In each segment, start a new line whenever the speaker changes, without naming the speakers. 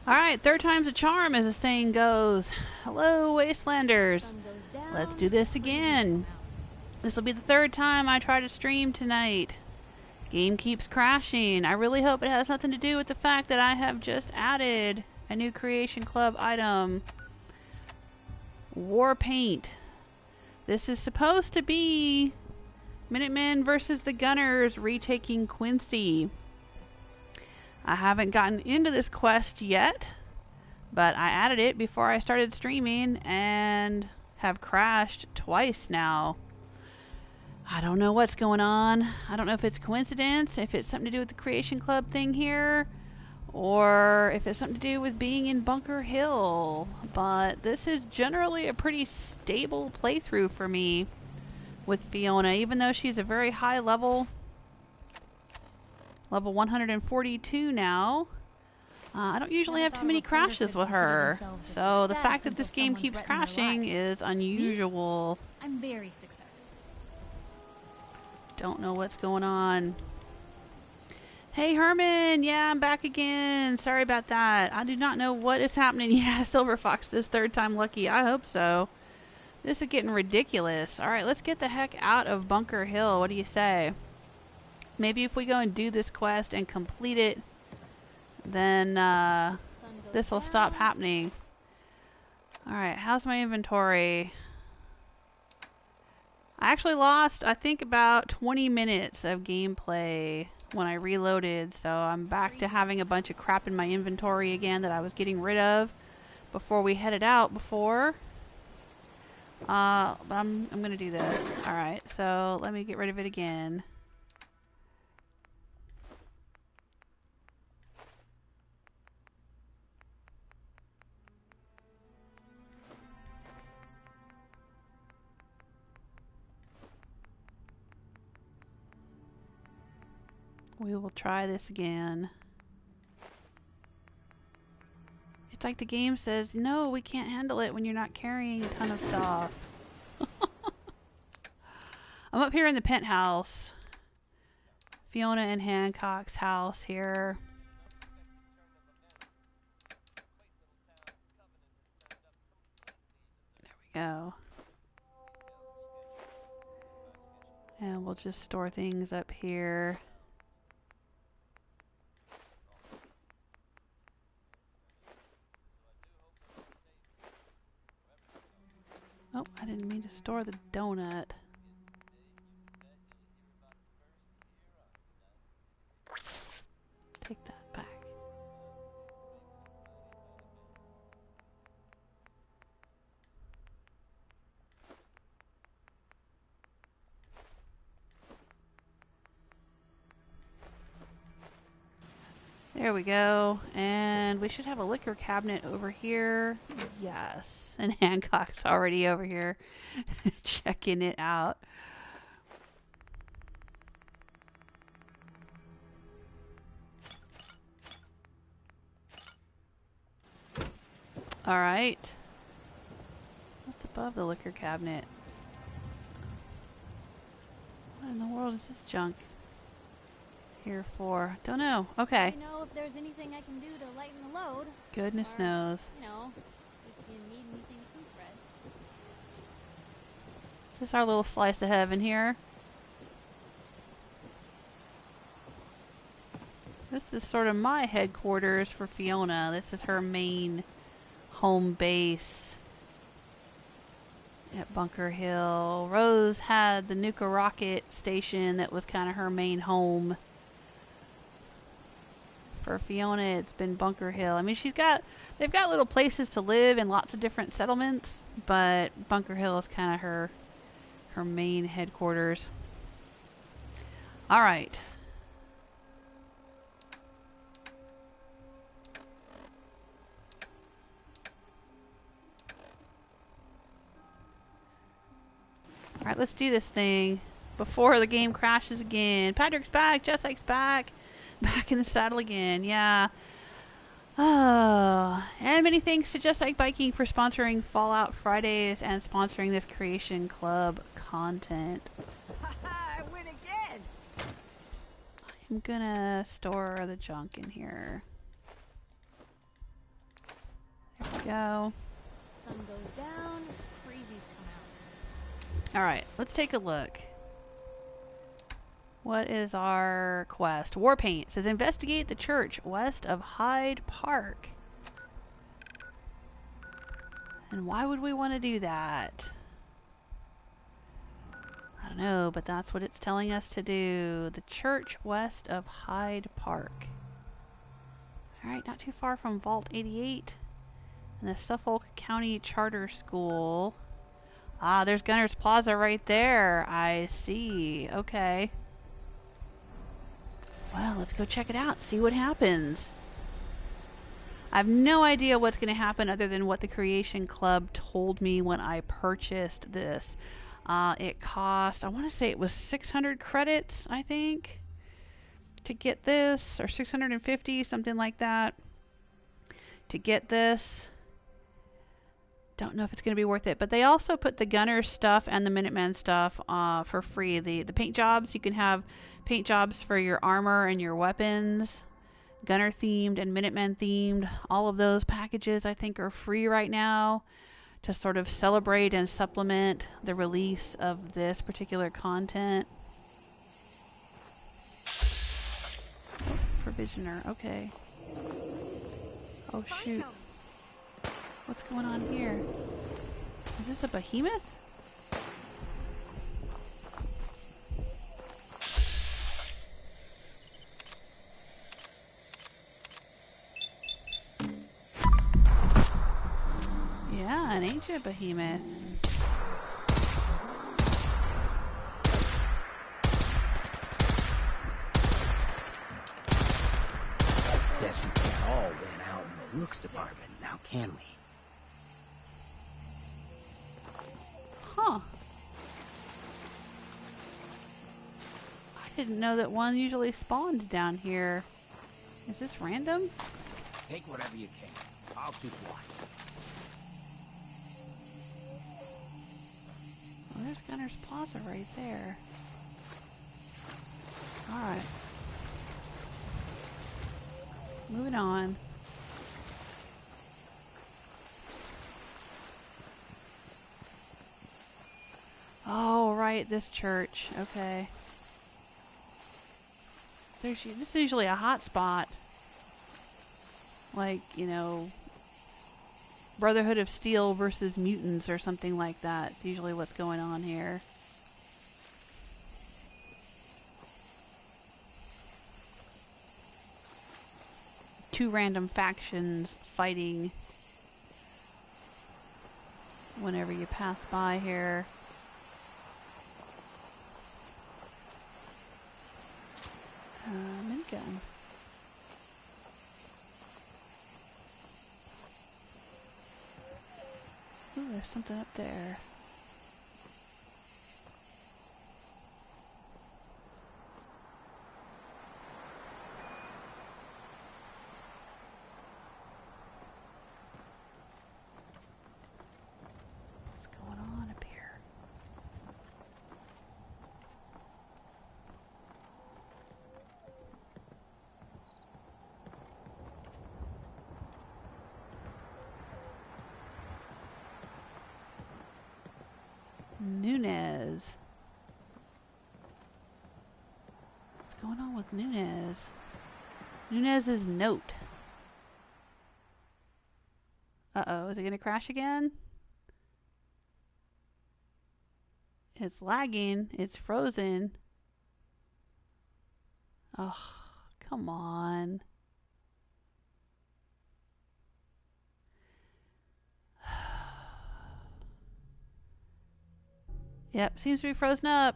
Alright, third time's a charm, as the saying goes. Hello, Wastelanders. Let's do this again. This will be the third time I try to stream tonight. Game keeps crashing. I really hope it has nothing to do with the fact that I have just added a new Creation Club item. War Paint. This is supposed to be Minutemen versus the Gunners Retaking Quincy. I haven't gotten into this quest yet, but I added it before I started streaming and have crashed twice now. I don't know what's going on. I don't know if it's coincidence, if it's something to do with the Creation Club thing here, or if it's something to do with being in Bunker Hill. But this is generally a pretty stable playthrough for me with Fiona, even though she's a very high level 142 now. I don't usually have too many crashes with her, so the fact that this game keeps crashing is unusual.
I'm very successful.
Don't know what's going on. Hey Herman, yeah, I'm back again. Sorry about that. I do not know what is happening. Yeah, Silver Fox this third time lucky. I hope so. This is getting ridiculous. Alright, let's get the heck out of Bunker Hill. What do you say? Maybe if we go and do this quest and complete it, then this will stop happening. Alright, how's my inventory? I actually lost, I think, about 20 minutes of gameplay when I reloaded, so I'm back to having a bunch of crap in my inventory again that I was getting rid of before we headed out before. But I'm gonna do this. Alright, so let me get rid of it again. We will try this again. It's like the game says, no, we can't handle it when you're not carrying a ton of stuff. I'm up here in the penthouse. Fiona and Hancock's house here. There we go. And we'll just store things up here. Oh, I didn't mean to store the donut. Take that back. There we go. And we should have a liquor cabinet over here. Yes. And Hancock's already over here checking it out. Alright. What's above the liquor cabinet? What in the world is this junk here for? Don't know. Okay.
Let me know if there's anything I can do to lighten the load.
Goodness
or,
knows.
You know, if you need anything proofread.
This is our little slice of heaven here. This is sort of my headquarters for Fiona. This is her main home base at Bunker Hill. Rose had the Nuka rocket station that was kind of her main home. For Fiona, it's been Bunker Hill. I mean, they've got little places to live in lots of different settlements, but Bunker Hill is kind of her main headquarters. All right. All right, let's do this thing before the game crashes again. Patrick's back. Jessica's back. Back in the saddle again. Yeah. Oh, and many thanks to Just Like Biking for sponsoring Fallout Fridays and sponsoring this Creation Club content.
I win again.
I'm gonna store the junk in here. go.
Sun goes down, crazies come out.
Alright, let's take a look. What is our quest? War paint. It says investigate the church west of Hyde Park. And why would we want to do that? I don't know, but that's what it's telling us to do. The church west of Hyde Park. Alright, not too far from Vault 88. And the Suffolk County Charter School. Ah, there's Gunner's Plaza right there. I see. Okay. Well, let's go check it out, see what happens. I have no idea what's going to happen other than what the Creation Club told me when I purchased this. It cost, I want to say it was 600 credits, I think, to get this, or 650, something like that, to get this. Don't know if it's going to be worth it, but they also put the Gunner stuff and the Minutemen stuff for free. The paint jobs, you can have paint jobs for your armor and your weapons, Gunner themed and Minutemen themed. All of those packages I think are free right now to sort of celebrate and supplement the release of this particular content. Oh, provisioner, okay. Oh shoot. What's going on here? Is this a behemoth? Yeah, an ancient behemoth.
Guess we can't all win out in the looks department, now can we?
Huh. I didn't know that one usually spawned down here. Is this random?
Take whatever you can. I'll keep watch.
Well, there's Gunner's Plaza right there. Alright. Moving on. Oh, right, this church. Okay. This is usually a hot spot. Like, you know, Brotherhood of Steel versus mutants or something like that. It's usually what's going on here. Two random factions fighting whenever you pass by here. Minigun. Ooh, there's something up there. What's going on up here? Nunez. What's going on with Nunez? Nunez's note. Uh-oh, is it going to crash again? It's lagging. It's frozen. Oh, come on. Yep, seems to be frozen up.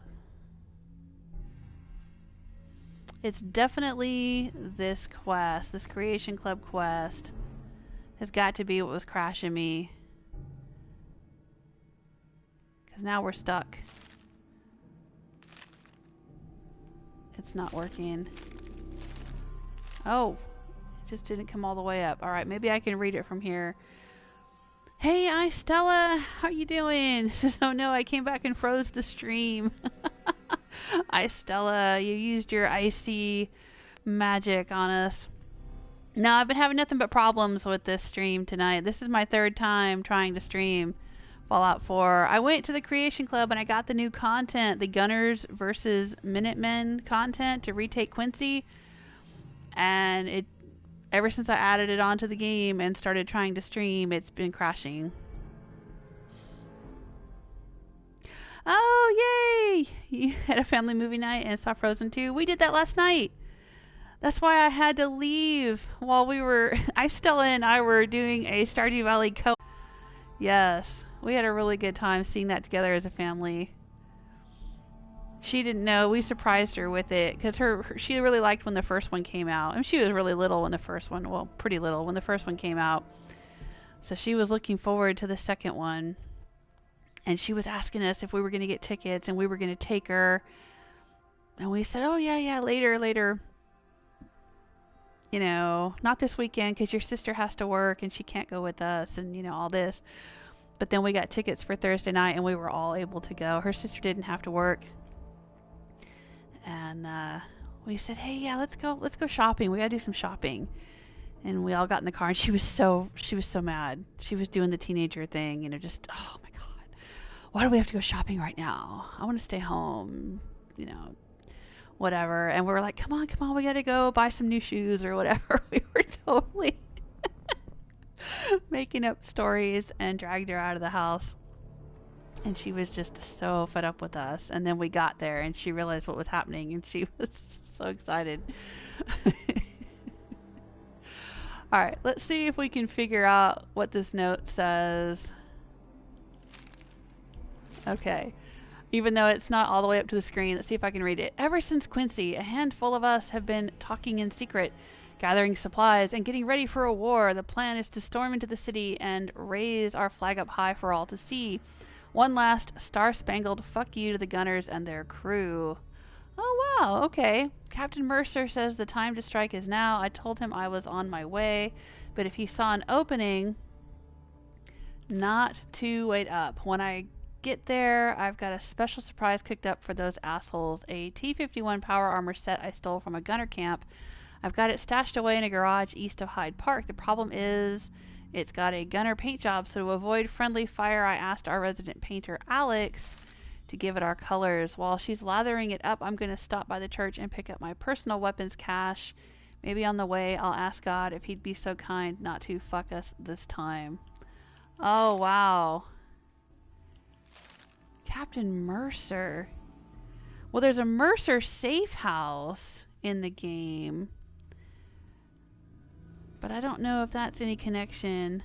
It's definitely this quest, this Creation Club quest, has got to be what was crashing me. Because now we're stuck. It's not working. Oh, it just didn't come all the way up. Alright, maybe I can read it from here. Hey, Stella, how you doing? Oh no, I came back and froze the stream. Stella, you used your icy magic on us. No, I've been having nothing but problems with this stream tonight. This is my third time trying to stream Fallout 4. I went to the Creation Club and I got the new content, the Gunners versus Minutemen content to retake Quincy. And it, ever since I added it onto the game and started trying to stream, it's been crashing. Oh, yay! You had a family movie night and saw Frozen 2. We did that last night. That's why I had to leave while we were... Stella and I were doing a Stardew Valley co... Yes, we had a really good time seeing that together as a family. She didn't know. We surprised her with it because she really liked when the first one came out. And she was really little when the first one... Well, pretty little when the first one came out. So she was looking forward to the second one. And she was asking us if we were going to get tickets and we were going to take her. And we said, oh, yeah, later. You know, not this weekend because your sister has to work and she can't go with us and, you know, all this. But then we got tickets for Thursday night and we were all able to go. Her sister didn't have to work. And we said, hey, yeah, let's go shopping. We got to do some shopping. And we all got in the car and she was so mad. She was doing the teenager thing, you know, just, oh my God. Why do we have to go shopping right now? I want to stay home, you know, whatever. And we were like, come on, we got to go buy some new shoes or whatever. We were totally making up stories and dragged her out of the house. And she was just so fed up with us. And then we got there and she realized what was happening and she was so excited. All right, let's see if we can figure out what this note says. Okay. Even though it's not all the way up to the screen, let's see if I can read it. Ever since Quincy, a handful of us have been talking in secret, gathering supplies, and getting ready for a war. The plan is to storm into the city and raise our flag up high for all to see. One last star-spangled fuck you to the Gunners and their crew. Oh, wow, okay. Captain Mercer says the time to strike is now. I told him I was on my way, but if he saw an opening, not to wait up. When I get there, I've got a special surprise cooked up for those assholes. A T-51 power armor set I stole from a gunner camp. I've got it stashed away in a garage east of Hyde Park. The problem is it's got a gunner paint job, so to avoid friendly fire, I asked our resident painter, Alex, to give it our colors. While she's lathering it up, I'm going to stop by the church and pick up my personal weapons cache. Maybe on the way, I'll ask God if he'd be so kind not to fuck us this time. Oh, wow. Captain Mercer. Well, there's a Mercer safe house in the game. But I don't know if that's any connection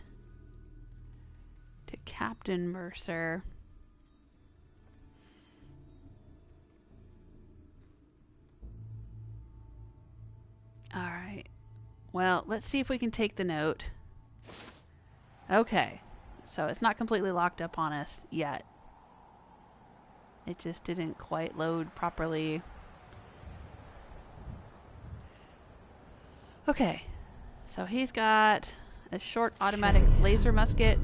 to Captain Mercer. Alright. Well, let's see if we can take the note. Okay. So it's not completely locked up on us yet. It just didn't quite load properly. Okay. So he's got a short automatic laser musket.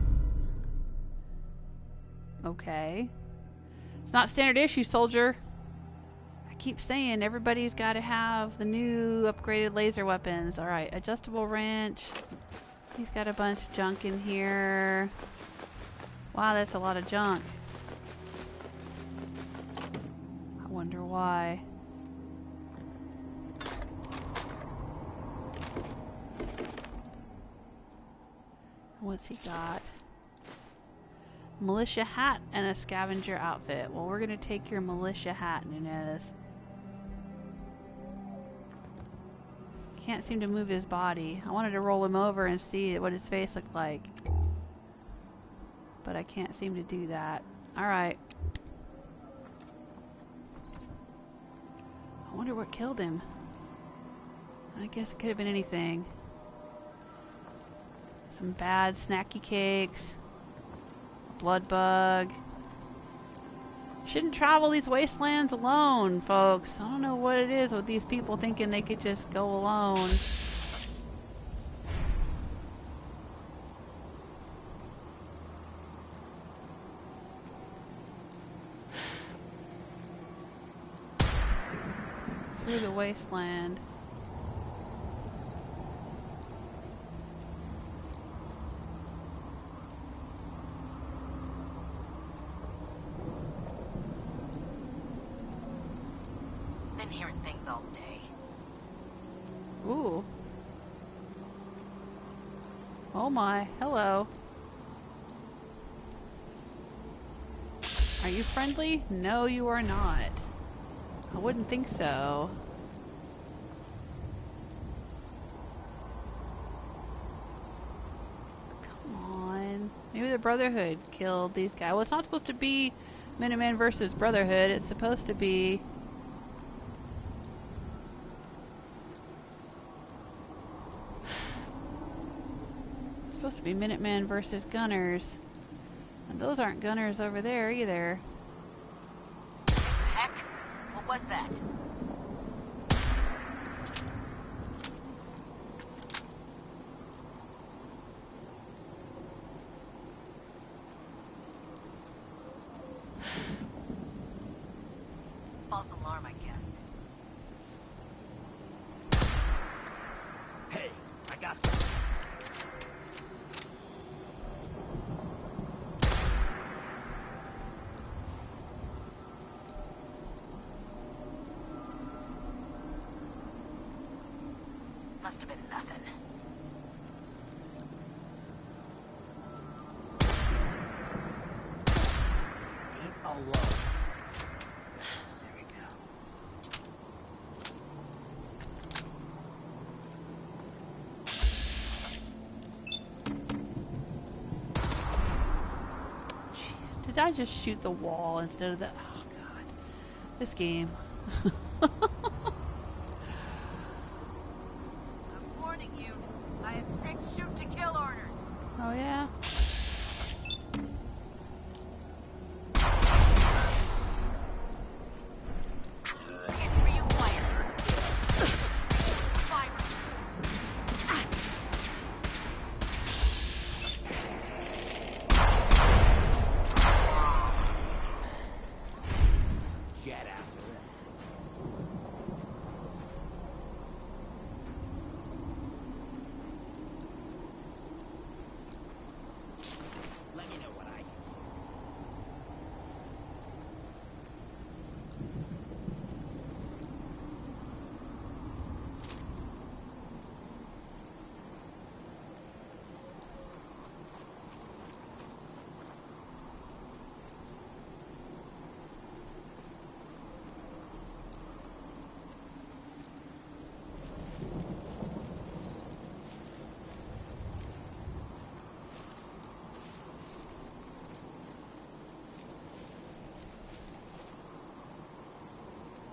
Okay. It's not standard issue, soldier. I keep saying everybody's got to have the new upgraded laser weapons. Alright, adjustable wrench. He's got a bunch of junk in here. Wow, that's a lot of junk. I wonder why. What's he got? Militia hat and a scavenger outfit. Well, we're gonna take your militia hat, Nunez. Can't seem to move his body. I wanted to roll him over and see what his face looked like. But I can't seem to do that. Alright. I wonder what killed him. I guess it could have been anything. Some bad snacky cakes. Blood bug. Shouldn't travel these wastelands alone, folks. I don't know what it is with these people thinking they could just go alone. Through the wasteland.
been hearing things all day.
Ooh. Oh my, hello. Are you friendly? No, you are not. I wouldn't think so. Come on. Maybe the Brotherhood killed these guys. Well, it's not supposed to be Minuteman versus Brotherhood. It's supposed to be... It's supposed to be Minuteman versus Gunners. And those aren't Gunners over there either.
Heck? What was that? False alarm, I guess.
Hey, I got something.
Must have been nothing.
Ain't alone. There we go.
Jeez, did I just shoot the wall instead of the... Oh god. This game. Oh yeah?
Jet after that. Let me know what I can.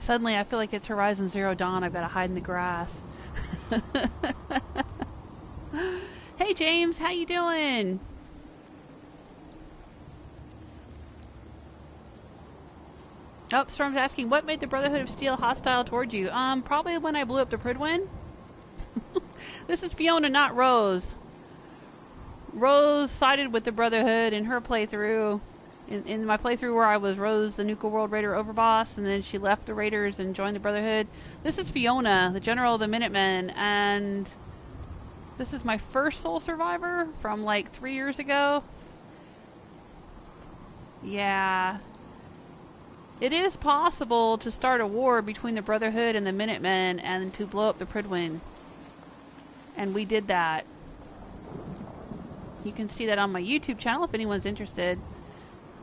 Suddenly I feel like it's Horizon Zero Dawn. I've got to hide in the grass. Hey James, how you doing? Oh, Storm's asking, what made the Brotherhood of Steel hostile towards you? Probably when I blew up the Prydwen. This is Fiona, not Rose. Rose sided with the Brotherhood in her playthrough. In my playthrough where I was Rose, the Nuka World Raider overboss, and then she left the Raiders and joined the Brotherhood. This is Fiona, the General of the Minutemen, and this is my first Soul Survivor from like 3 years ago. Yeah. It is possible to start a war between the Brotherhood and the Minutemen and to blow up the Prydwen. And we did that. You can see that on my YouTube channel if anyone's interested.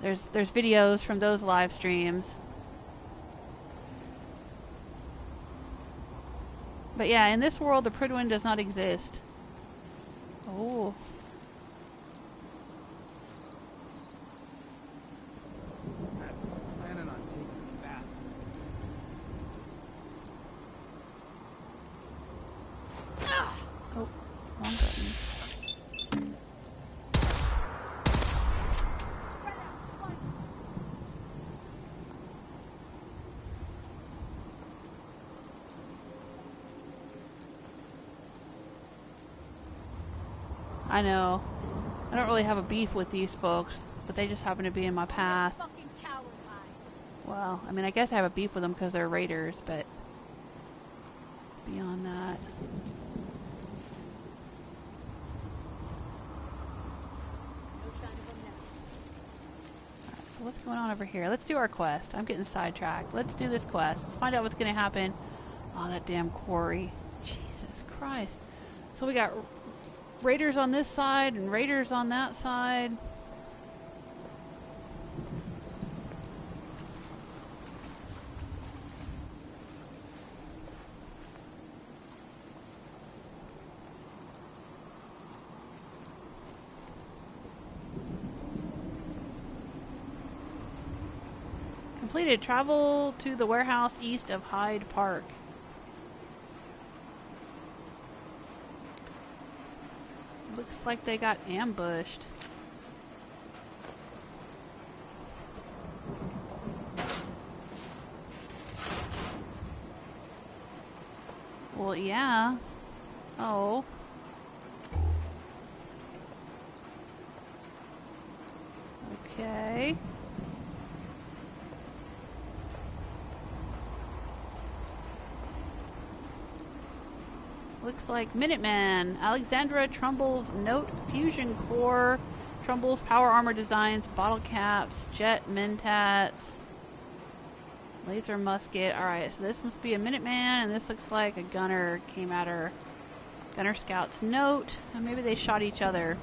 There's videos from those live streams. But yeah, in this world the Prydwen does not exist. Oh.
I'm planning on taking a bath.
Oh, wrong button. I know. I don't really have a beef with these folks, but they just happen to be in my path. Well, I mean, I guess I have a beef with them because they're raiders, but beyond that. Alright, so what's going on over here? Let's do our quest. I'm getting sidetracked. Let's do this quest. Let's find out what's going to happen. Oh, that damn quarry. Jesus Christ. So we got raiders on this side and raiders on that side. Completed. Travel to the warehouse east of Hyde Park. Looks like they got ambushed. Well, yeah. Oh. Okay. Looks like Minuteman. Alexandra Trumbull's Note Fusion Core. Trumbull's Power Armor Designs. Bottle Caps. Jet Mentats. Laser Musket. Alright, so this must be a Minuteman, and this looks like a gunner came at her. Gunner Scout's Note. And maybe they shot each other.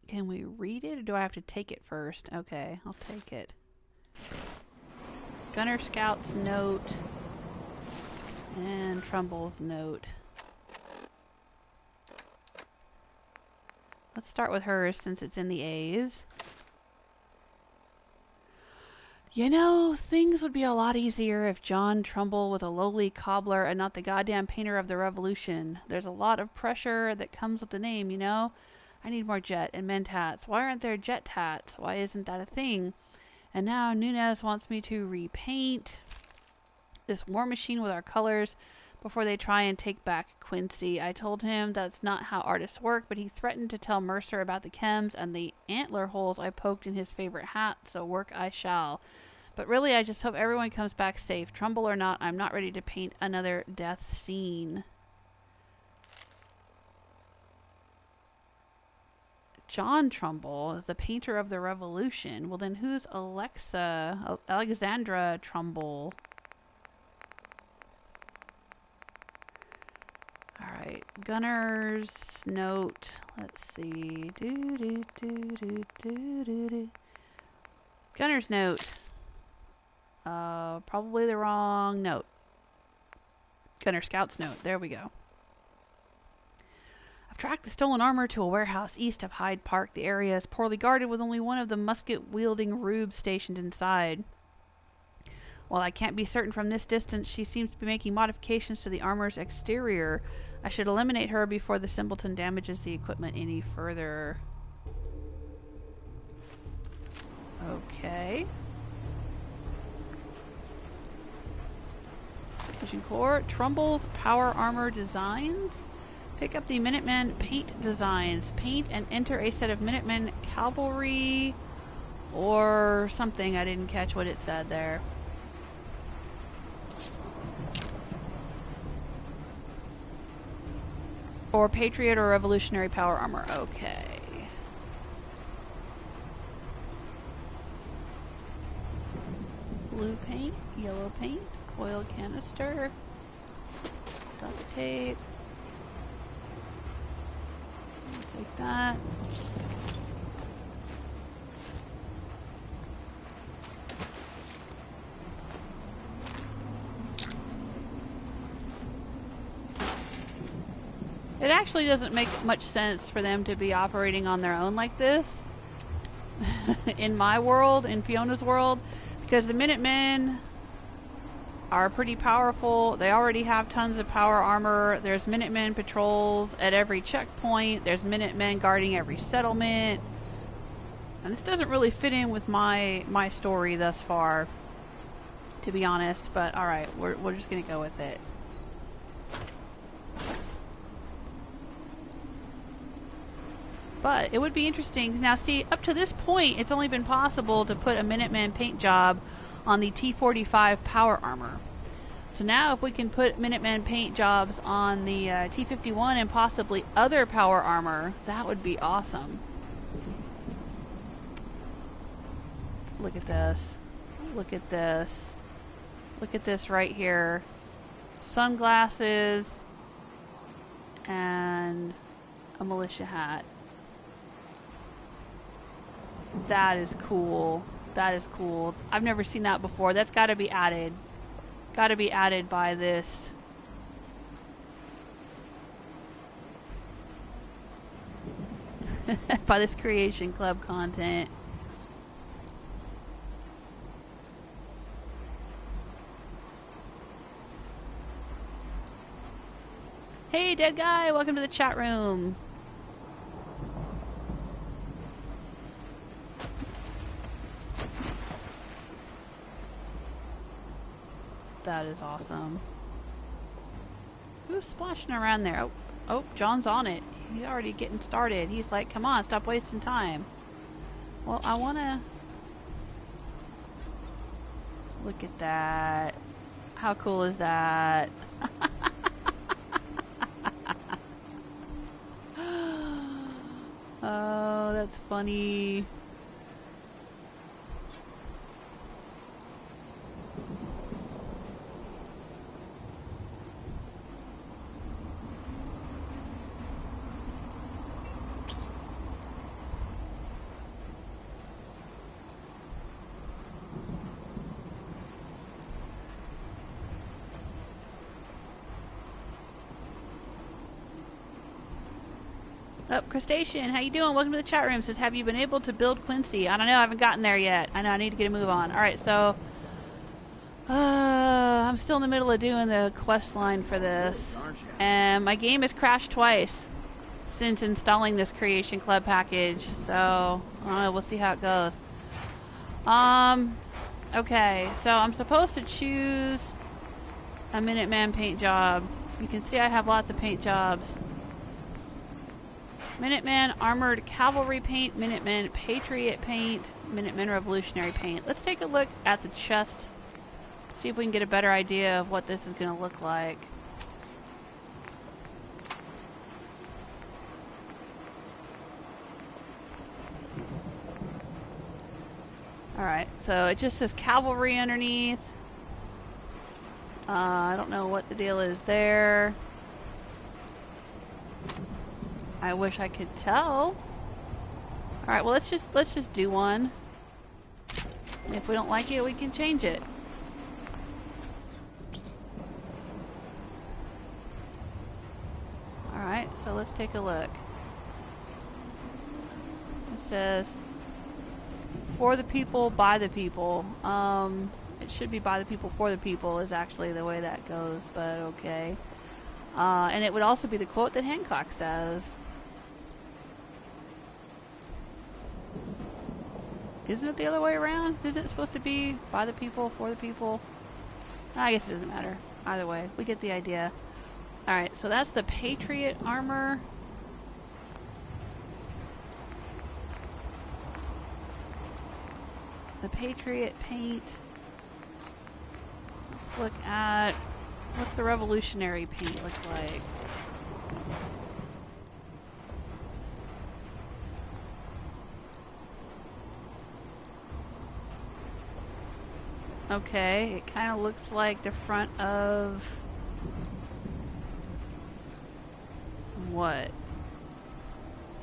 Can we read it, or do I have to take it first? Okay, I'll take it. Gunner Scout's Note and Trumbull's Note. Let's start with hers since it's in the A's. You know, things would be a lot easier if John Trumbull was a lowly cobbler and not the goddamn painter of the revolution. There's a lot of pressure that comes with the name, you know? I need more jet and mentats. Why aren't there jet tats? Why isn't that a thing? And now Nunez wants me to repaint this war machine with our colors before they try and take back Quincy. I told him that's not how artists work, but he threatened to tell Mercer about the chems and the antler holes I poked in his favorite hat, so work I shall. But really, I just hope everyone comes back safe. Trumbull or not, I'm not ready to paint another death scene. John Trumbull is the painter of the revolution. Well, then who's Alexandra Trumbull? Alright, Gunner's Note. Let's see. Gunner's Note. Probably the wrong note. Gunner Scout's Note. There we go. Track the stolen armor to a warehouse east of Hyde Park. The area is poorly guarded with only one of the musket-wielding rubes stationed inside. While I can't be certain from this distance, she seems to be making modifications to the armor's exterior. I should eliminate her before the simpleton damages the equipment any further. Okay. Vision Core. Trumbull's Power Armor Designs. Pick up the Minutemen paint designs. Paint and enter a set of Minutemen cavalry or something. I didn't catch what it said there. Or Patriot or Revolutionary Power Armor. Okay. Blue paint, yellow paint, oil canister, duct tape. Take that. It actually doesn't make much sense for them to be operating on their own like this in my world, in Fiona's world, because the Minutemen are pretty powerful. They already have tons of power armor. There's Minutemen patrols at every checkpoint. There's Minutemen guarding every settlement. And this doesn't really fit in with my story thus far, to be honest. But alright, we're just gonna go with it. But it would be interesting. Now see, up to this point, it's only been possible to put a Minuteman paint job on the T-45 power armor. So now if we can put Minuteman paint jobs on the T-51 and possibly other power armor, that would be awesome. Look at this. Look at this. Look at this right here. Sunglasses and a militia hat. That is cool. That is cool. I've never seen that before. That's got to be added. Got to be added by this. By this Creation Club content. Hey, dead guy, welcome to the chat room. That is awesome. Who's splashing around there? Oh, John's on it. He's already getting started. He's like, come on, stop wasting time. Well, I want to... Look at that. How cool is that? Oh, that's funny. Oh, Crustacean, how you doing? Welcome to the chat room. Says, have you been able to build Quincy? I don't know, I haven't gotten there yet. I know, I need to get a move on. Alright, so... I'm still in the middle of doing the quest line for this. And my game has crashed twice since installing this Creation Club package. So, we'll see how it goes. Okay, so I'm supposed to choose a Minuteman paint job. You can see I have lots of paint jobs. Minuteman Armored Cavalry paint, Minuteman Patriot paint, Minuteman Revolutionary paint. Let's take a look at the chest, see if we can get a better idea of what this is going to look like. Alright, so it just says Cavalry underneath. I don't know what the deal is there. I wish I could tell. Alright, well let's just do one. And if we don't like it, we can change it. Alright, so let's take a look. It says, for the people, by the people. It should be by the people, for the people is actually the way that goes, but okay. And it would also be the quote that Hancock says. Isn't it the other way around? Isn't it supposed to be by the people, for the people? I guess it doesn't matter. Either way, we get the idea. Alright, so that's the Patriot armor. The Patriot paint. Let's look at... What's the Revolutionary paint look like? Okay, it kind of looks like the front of... What?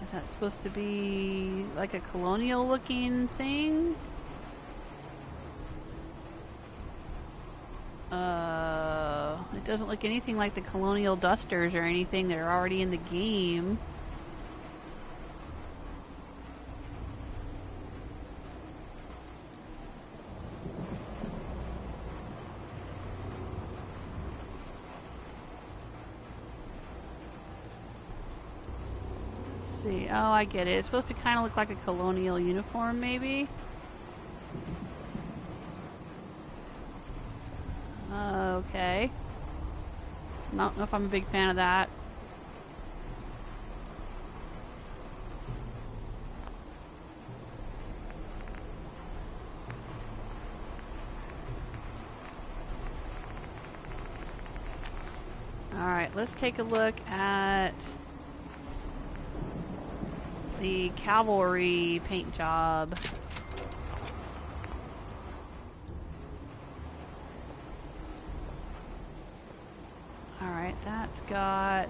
Is that supposed to be like a colonial looking thing? It doesn't look anything like the colonial dusters or anything that are already in the game. See, oh, I get it. It's supposed to kind of look like a colonial uniform, maybe? Okay. I don't know if I'm a big fan of that. Alright, let's take a look at the cavalry paint job. Alright, that's got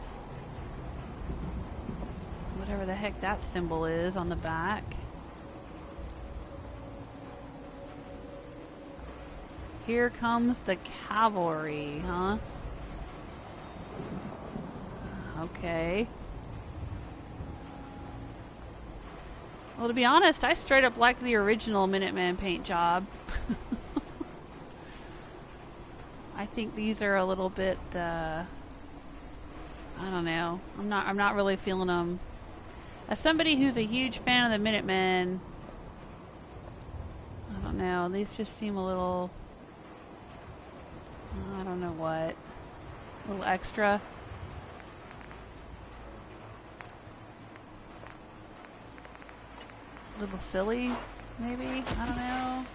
whatever the heck that symbol is on the back. Here comes the cavalry, huh? Okay. Well, to be honest, I straight up like the original Minuteman paint job. I think these are a little bit, I don't know. I'm not really feeling them. As somebody who's a huge fan of the Minutemen, I don't know. These just seem a little, I don't know what, a little extra. A little silly, maybe? I don't know.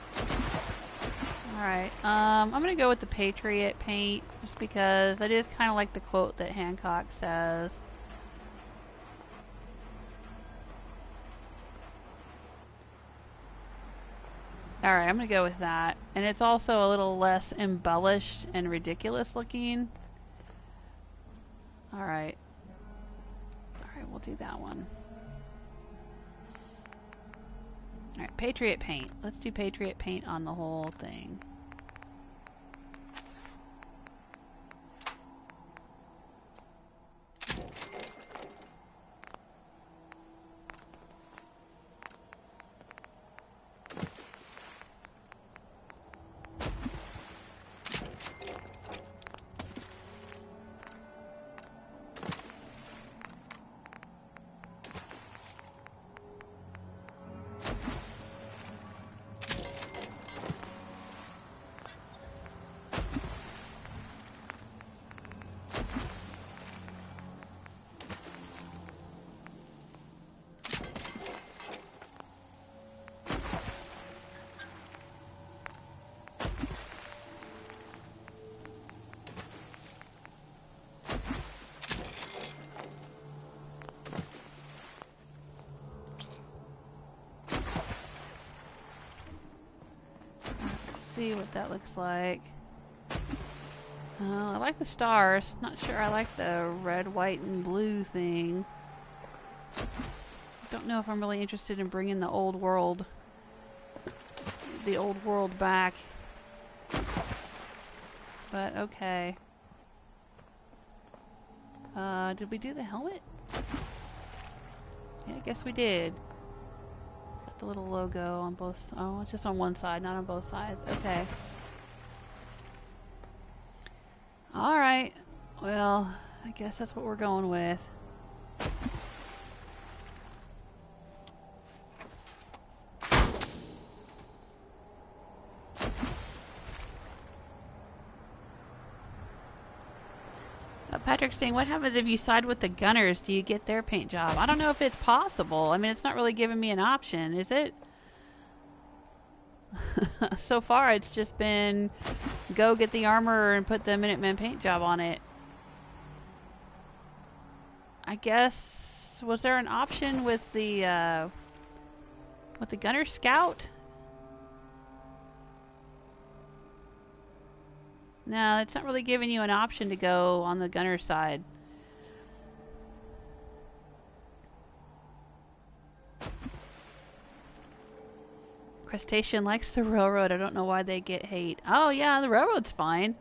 Alright, I'm gonna go with the Patriot paint, just because that is kind of like the quote that Hancock says. Alright, I'm gonna go with that. And it's also a little less embellished and ridiculous looking. Alright. Alright, we'll do that one. Alright, Patriot paint. Let's do Patriot paint on the whole thing. See what that looks like. I like the stars. Not sure I like the red, white, and blue thing. Don't know if I'm really interested in bringing the old world back. But okay. Did we do the helmet? Yeah, I guess we did. The little logo on both, oh, just on one side, not on both sides. Okay. Alright. Well, I guess that's what we're going with. Patrick's saying, what happens if you side with the gunners? Do you get their paint job? I don't know if it's possible. I mean, it's not really giving me an option, is it? So far, it's just been go get the armor and put the Minuteman paint job on it. I guess, was there an option with the gunner scout? No, it's not really giving you an option to go on the gunner side. Crustacean likes the railroad. I don't know why they get hate. Oh yeah, the railroad's fine.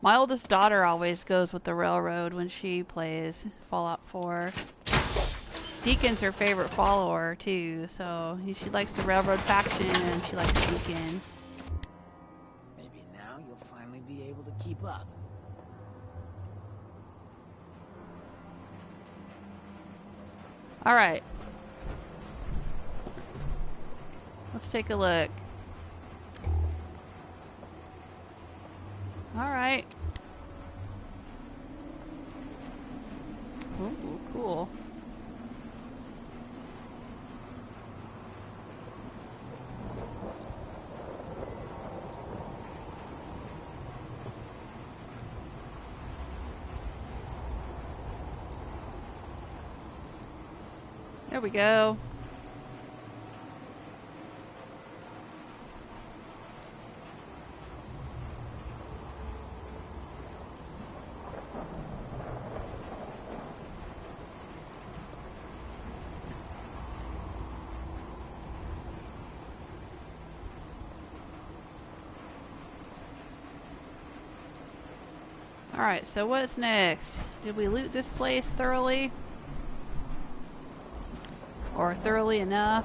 My oldest daughter always goes with the railroad when she plays Fallout 4. Deacon's her favorite follower too, so she likes the railroad faction and she likes Deacon.
Maybe now you'll finally be able to keep up.
Alright. Let's take a look. Alright. Ooh, cool. There we go. Alright, so what's next? Did we loot this place thoroughly? Or thoroughly enough?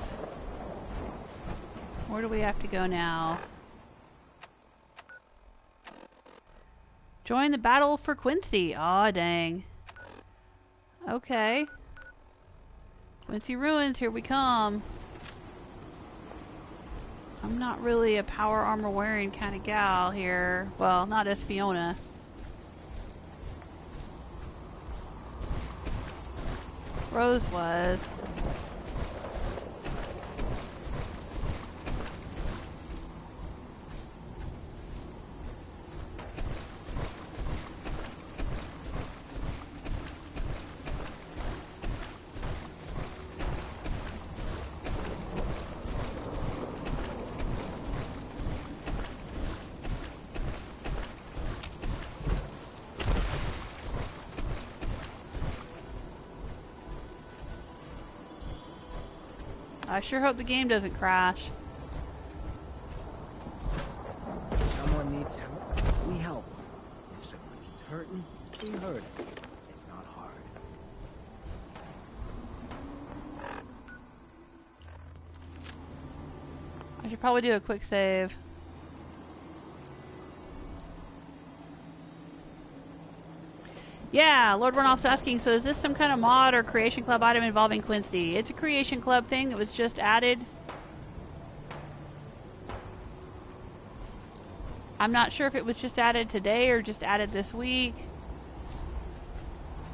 Where do we have to go now? Join the battle for Quincy. Aw, dang. Okay. Quincy Ruins, here we come. I'm not really a power armor wearing kind of gal here. Well, not as Fiona. Rose was. I sure hope the game doesn't crash.
If someone needs help, we help. If someone needs hurting, we hurt 'em. It's not hard.
I should probably do a quick save. Yeah, Lord Runoff's asking, so is this some kind of mod or Creation Club item involving Quincy? It's a Creation Club thing that was just added. I'm not sure if it was just added today or just added this week.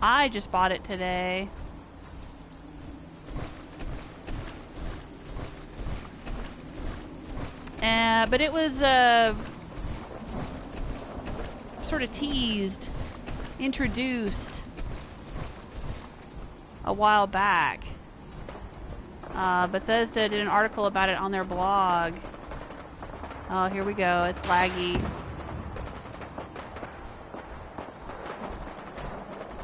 I just bought it today. But it was sort of teased, introduced a while back. Bethesda did an article about it on their blog. Oh, here we go. It's laggy.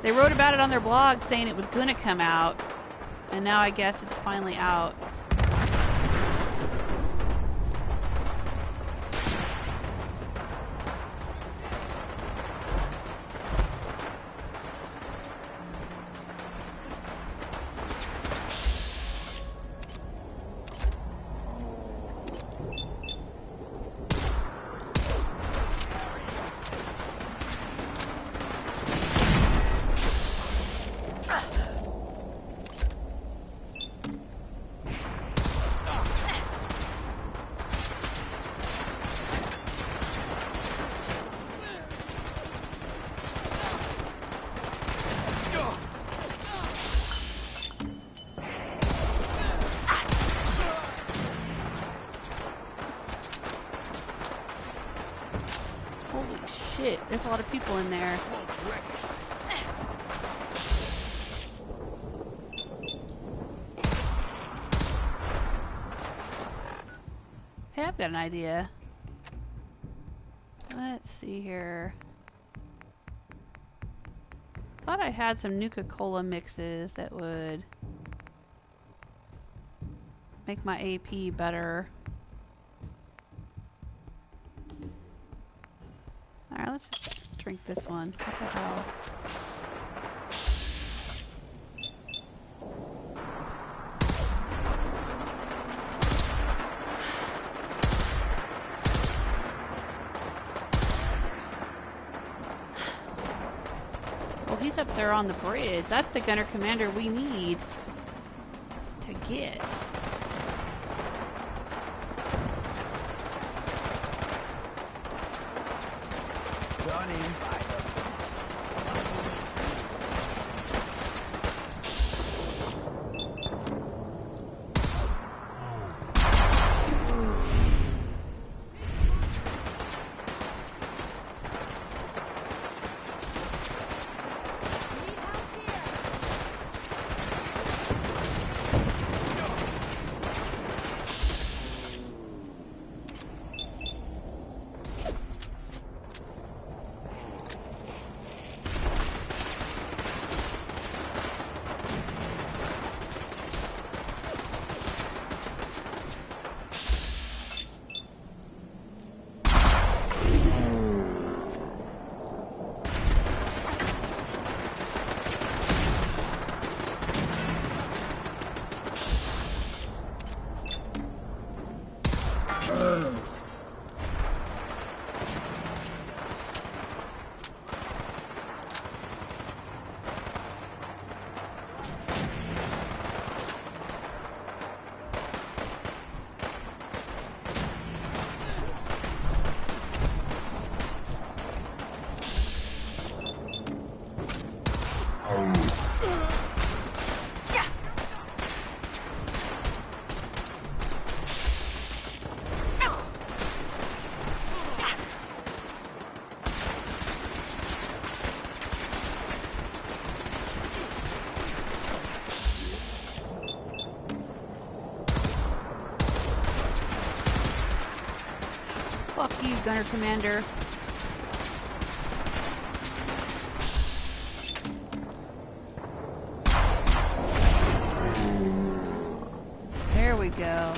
They wrote about it on their blog saying it was gonna come out, and now I guess it's finally out. Shit, there's a lot of people in there. Hey, I've got an idea. Let's see here. Thought I had some Nuka-Cola mixes that would make my AP better. Alright, let's just drink this one. What the hell? Well, he's up there on the bridge. That's the gunner commander we need to get. rescue, Gunner Commander. There we go.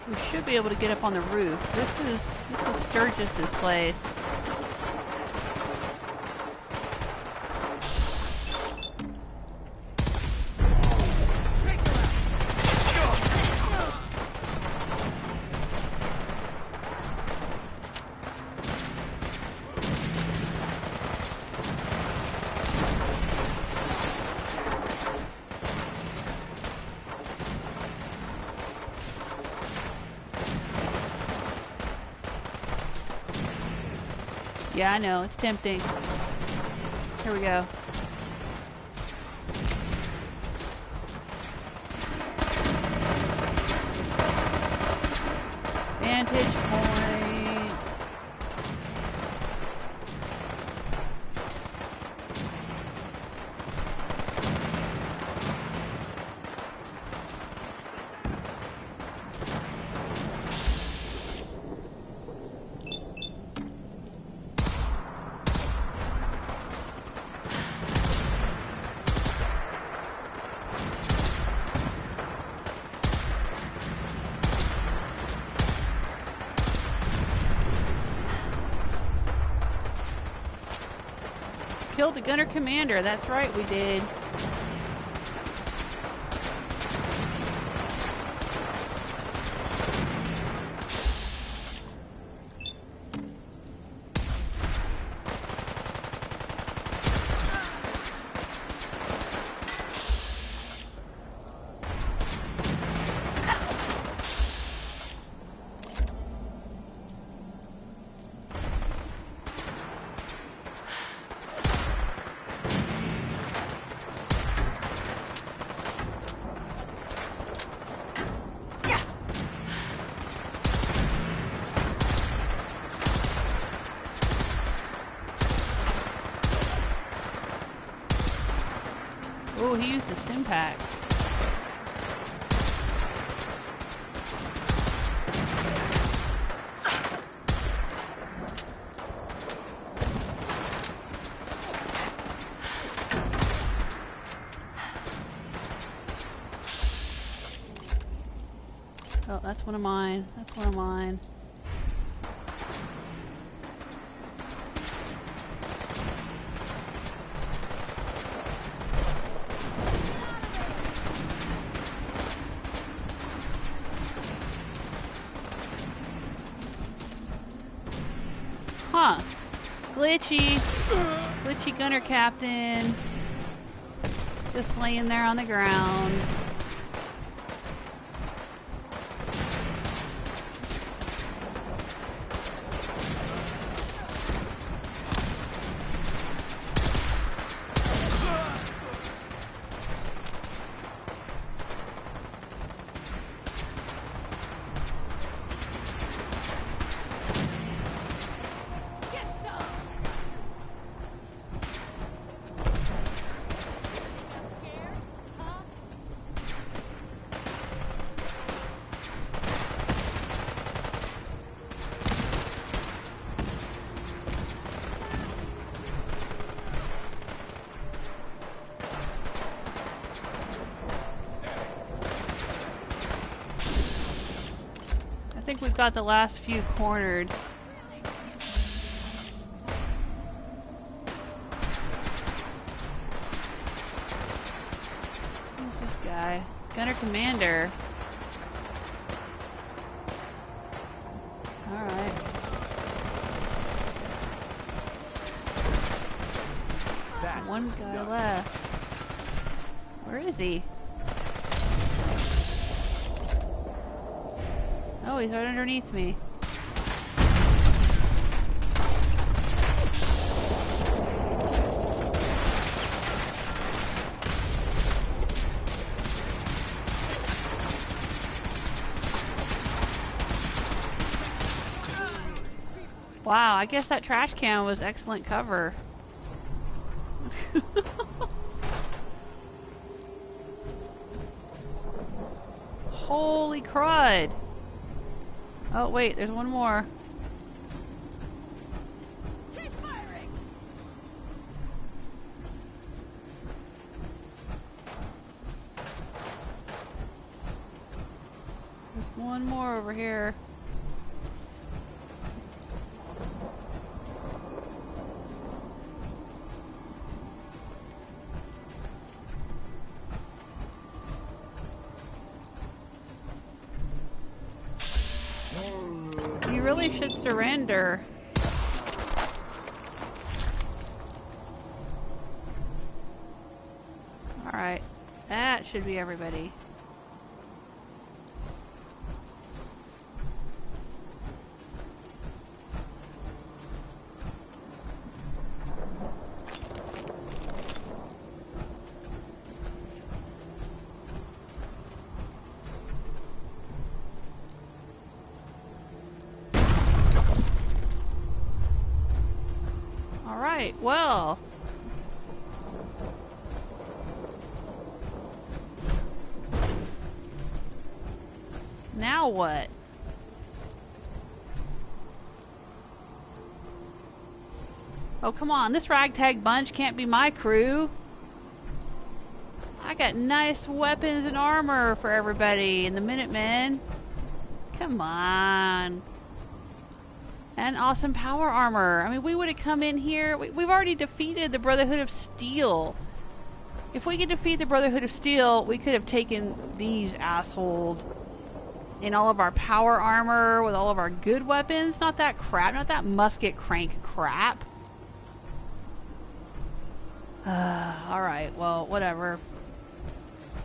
We should be able to get up on the roof. This is Sturgis's place. Yeah, I know, it's tempting. Here we go. Vantage point. Killed the Gunner Commander. That's right, we did. Oh, he used a stim pack. Oh, that's one of mine. That's one of mine. Huh. Glitchy. Glitchy Gunner Captain. Just laying there on the ground. I think we've got the last few cornered. Who's this guy? Gunner Commander. Alright. One guy left. Where is he? Oh, he's right underneath me. Wow, I guess that trash can was excellent cover. Holy crud! Oh wait, there's one more.
Keep firing!
There's one more over here. You really should surrender. Alright, that should be everybody. Alright, well. Now what? Oh, come on. This ragtag bunch can't be my crew. I got nice weapons and armor for everybody and the Minutemen. Come on. And awesome power armor. I mean, we would have come in here. We've already defeated the Brotherhood of Steel. If we could defeat the Brotherhood of Steel, we could have taken these assholes in all of our power armor with all of our good weapons. Not that crap. Not that musket crank crap. Alright, well, whatever.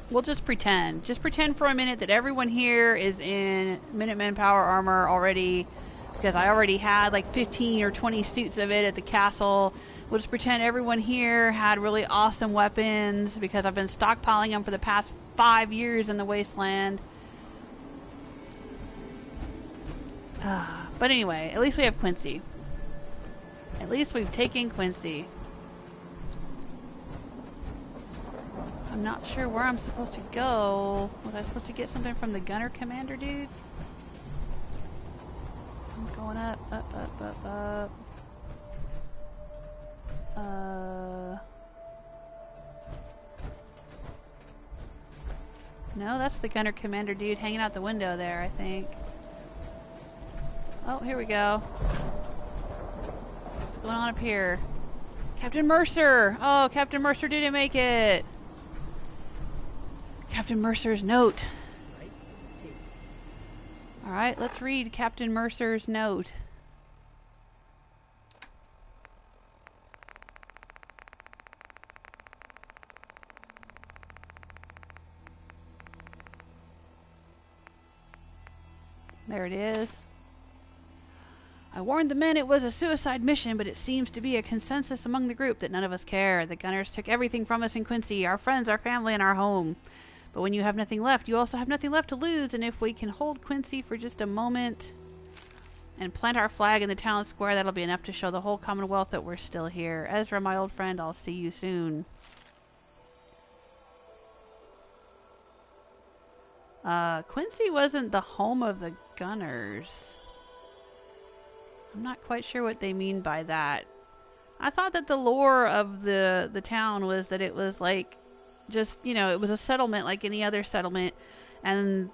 We'll just pretend. Just pretend for a minute that everyone here is in Minutemen power armor already. Because I already had like 15 or 20 suits of it at the castle. We'll just pretend everyone here had really awesome weapons. Because I've been stockpiling them for the past 5 years in the wasteland. But anyway, at least we have Quincy. At least we've taken Quincy. I'm not sure where I'm supposed to go. Was I supposed to get something from the gunner commander dude? I'm going up, up. No, that's the gunner commander dude hanging out the window there, I think. Oh, here we go. What's going on up here? Captain Mercer! Oh, Captain Mercer didn't make it! Captain Mercer's note. Alright, let's read Captain Mercer's note. There it is. I warned the men it was a suicide mission, but it seems to be a consensus among the group that none of us care. The gunners took everything from us in Quincy, our friends, our family, and our home. But when you have nothing left, you also have nothing left to lose, and if we can hold Quincy for just a moment and plant our flag in the town square, that'll be enough to show the whole Commonwealth that we're still here. Ezra, my old friend, I'll see you soon. Quincy wasn't the home of the gunners. I'm not quite sure what they mean by that. I thought that the lore of the town was that it was like, just, you know, it was a settlement like any other settlement, and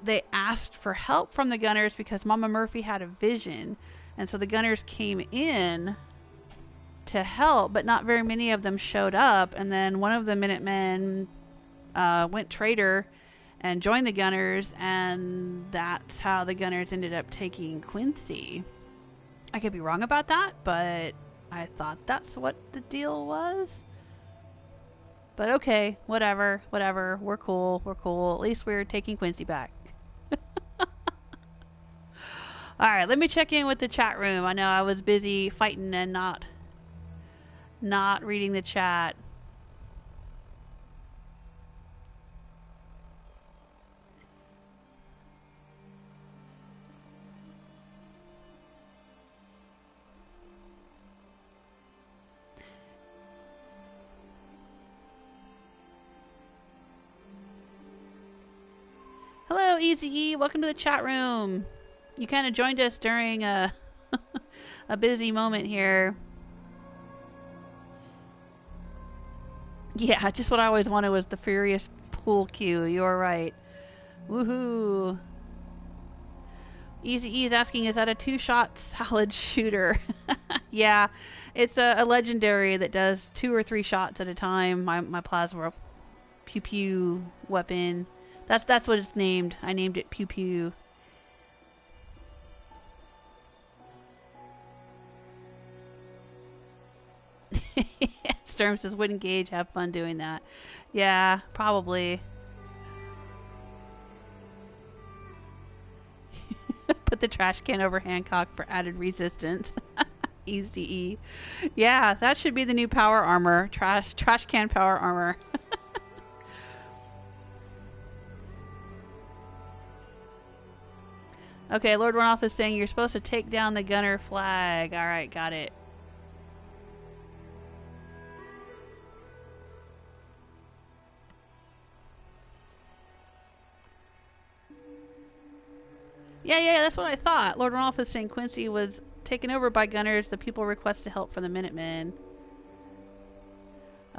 they asked for help from the gunners because Mama Murphy had a vision, and so the gunners came in to help, but not very many of them showed up, and then one of the Minutemen went traitor and joined the gunners, and that's how the gunners ended up taking Quincy. I could be wrong about that, but I thought that's what the deal was. But okay, whatever. We're cool. At least we're taking Quincy back. Alright, let me check in with the chat room. I know I was busy fighting and not reading the chat. Easy E. Welcome to the chat room. You kind of joined us during a a busy moment here. Yeah, just what I always wanted was the Furious pool cue. You're right. Woohoo. Easy E is asking, is that a 2-shot salad shooter? Yeah, it's a legendary that does 2 or 3 shots at a time. My plasma pew pew weapon. That's what it's named. I named it pew pew. Sturm says, wouldn't Gage have fun doing that? Yeah, probably. Put the trash can over Hancock for added resistance. Easy E. Yeah, that should be the new power armor. Trash can power armor. Okay, Lord Runoff is saying you're supposed to take down the gunner flag. Alright, got it. Yeah, that's what I thought. Lord Runoff is saying Quincy was taken over by gunners. The people requested help from the Minutemen.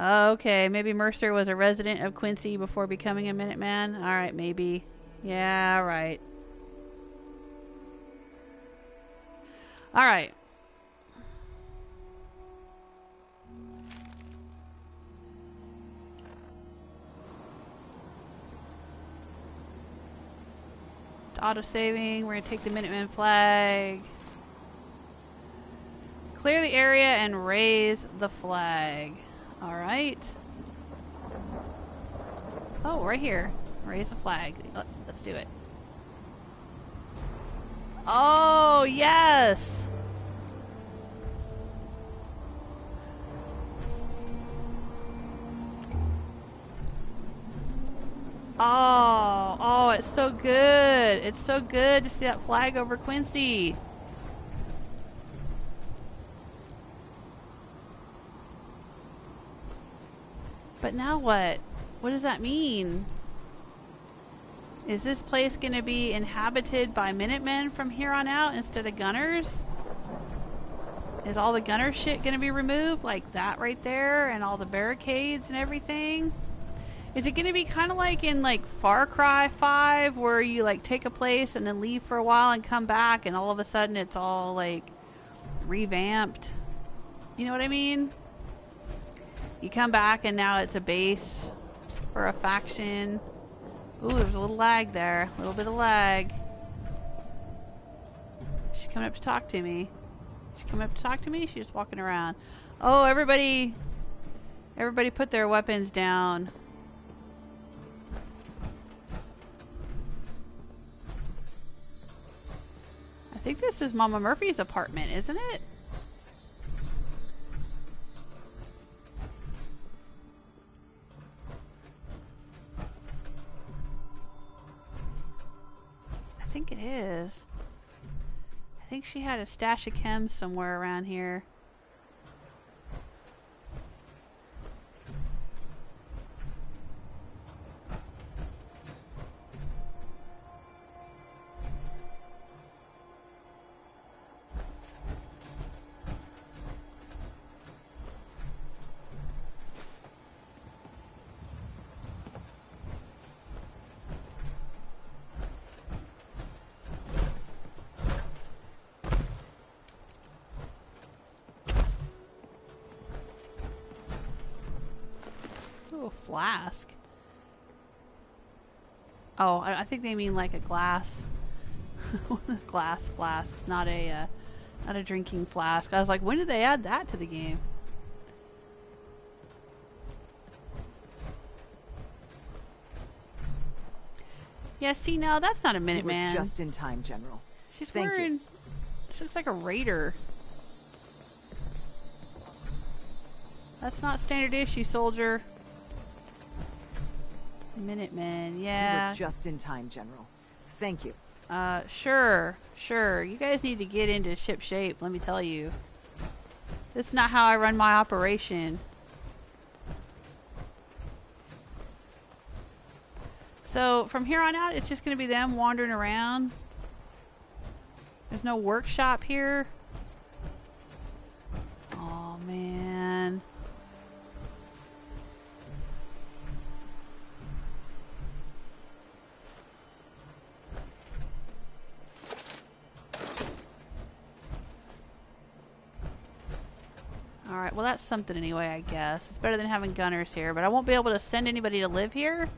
Okay, maybe Mercer was a resident of Quincy before becoming a Minuteman. Alright, maybe. Yeah, right. Alright. It's auto-saving. We're going to take the Minuteman flag. Clear the area and raise the flag. Alright. Oh, right here. Raise the flag. Let's do it. Oh, yes! Oh, it's so good. It's so good to see that flag over Quincy. But now what? What does that mean? Is this place going to be inhabited by Minutemen from here on out instead of gunners? Is all the gunner shit going to be removed? Like that right there? And all the barricades and everything? Is it going to be kind of like in like Far Cry 5 where you like take a place and then leave for a while and come back and all of a sudden it's all like revamped? You know what I mean? You come back and now it's a base for a faction. Ooh, there's a little lag there. A little bit of lag. She's coming up to talk to me. She's coming up to talk to me? She's just walking around. Oh, everybody put their weapons down. I think this is Mama Murphy's apartment, isn't it? I think it is. I think she had a stash of chems somewhere around here. Ooh, a flask. Oh, I think they mean like a glass. Glass flask, not a drinking flask. I was like, when did they add that to the game? Yeah, see, now that's not a Minuteman.
Just in time, General.
She's wearing. She looks like a raider. That's not standard issue, soldier. Minutemen, yeah.
You were just in time, General. Thank you.
Sure. You guys need to get into ship shape, let me tell you. This is not how I run my operation. So from here on out, it's just going to be them wandering around. There's no workshop here. Oh, man. Alright, well that's something anyway, I guess. It's better than having gunners here, but I won't be able to send anybody to live here.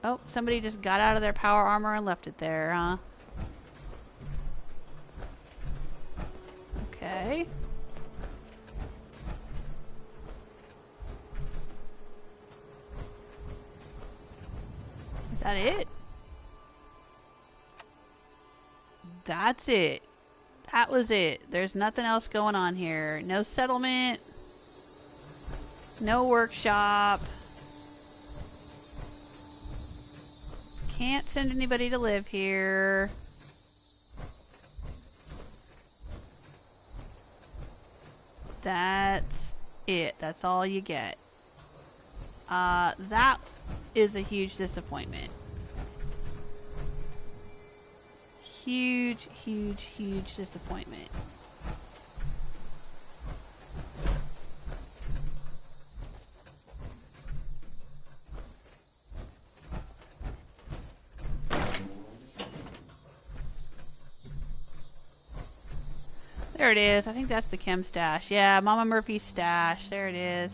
Oh, somebody just got out of their power armor and left it there, huh? Okay. Is that it? That's it. That was it. There's nothing else going on here. No settlement. No workshop. Can't send anybody to live here. That's it. That's all you get. That is a huge disappointment. Huge, huge, huge disappointment. There it is. I think that's the chem stash. Yeah, Mama Murphy's stash. There it is.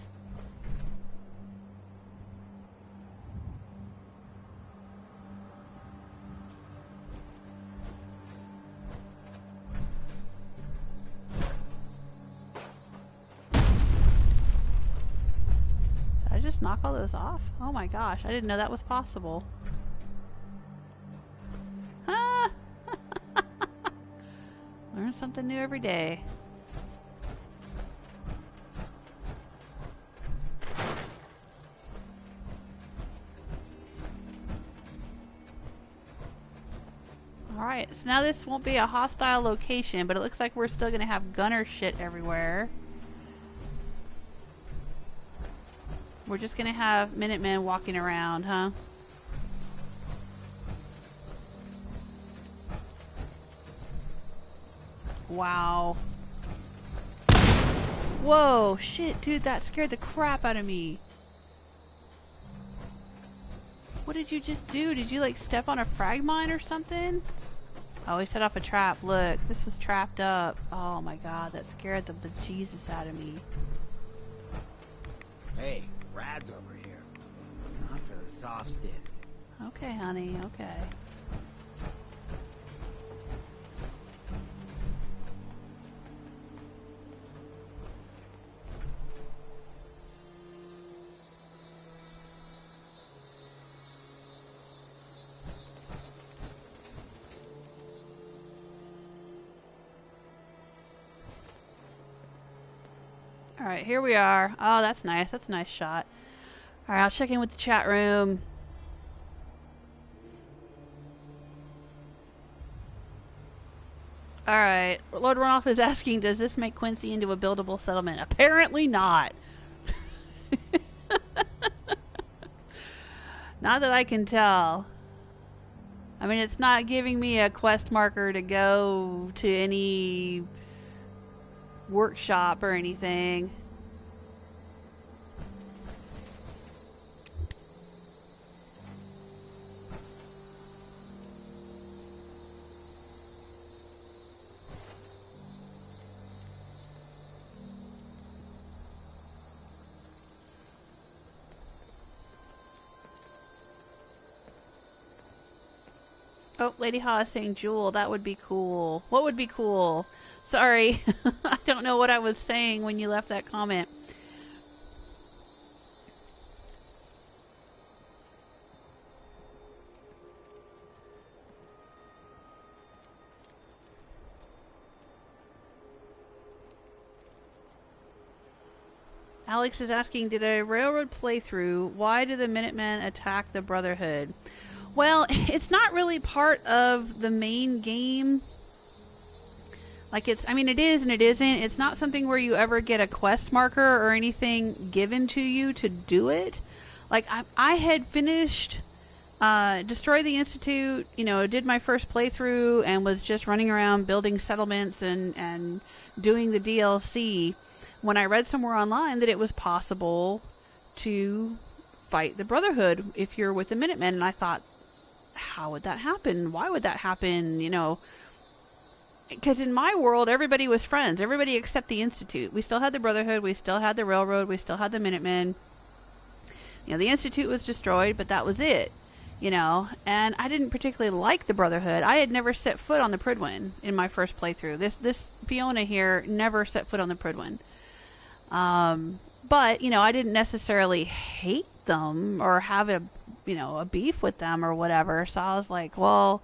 Knock all those off? Oh my gosh, I didn't know that was possible. Ah! Learn something new every day. Alright, so now this won't be a hostile location, but it looks like we're still gonna have gunner shit everywhere. We're just gonna have Minutemen walking around, huh? Wow. Whoa, shit, dude, that scared the crap out of me. What did you just do? Did you, like, step on a frag mine or something? Oh, he set off a trap. Look, this was trapped up. Oh my god, that scared the bejesus out of me.
Hey. Brad's over here. Not for the soft skin.
Okay, honey, okay. Alright, here we are. Oh, that's nice. That's a nice shot. Alright, I'll check in with the chat room. Alright, Lord Runoff is asking, does this make Quincy into a buildable settlement? Apparently not. Not that I can tell. I mean, it's not giving me a quest marker to go to any workshop or anything. Oh, Lady Ha is saying Jewel. That would be cool. What would be cool? Sorry. I don't know what I was saying when you left that comment. Alex is asking, did a railroad playthrough, why do the Minutemen attack the Brotherhood? Well, it's not really part of the main game. Like, I mean, it is and it isn't. It's not something where you ever get a quest marker or anything given to you to do it. Like, I had finished Destroy the Institute, did my first playthrough and was just running around building settlements and doing the DLC when I read somewhere online that it was possible to fight the Brotherhood if you're with the Minutemen. And I thought, how would that happen? Why would that happen? Because in my world, everybody was friends. Everybody except the Institute. We still had the Brotherhood. We still had the Railroad. We still had the Minutemen. The Institute was destroyed, but that was it. And I didn't particularly like the Brotherhood. I had never set foot on the Prydwen in my first playthrough. This Fiona here never set foot on the Prydwen. But, I didn't necessarily hate them or have a beef with them or whatever. So I was like, well,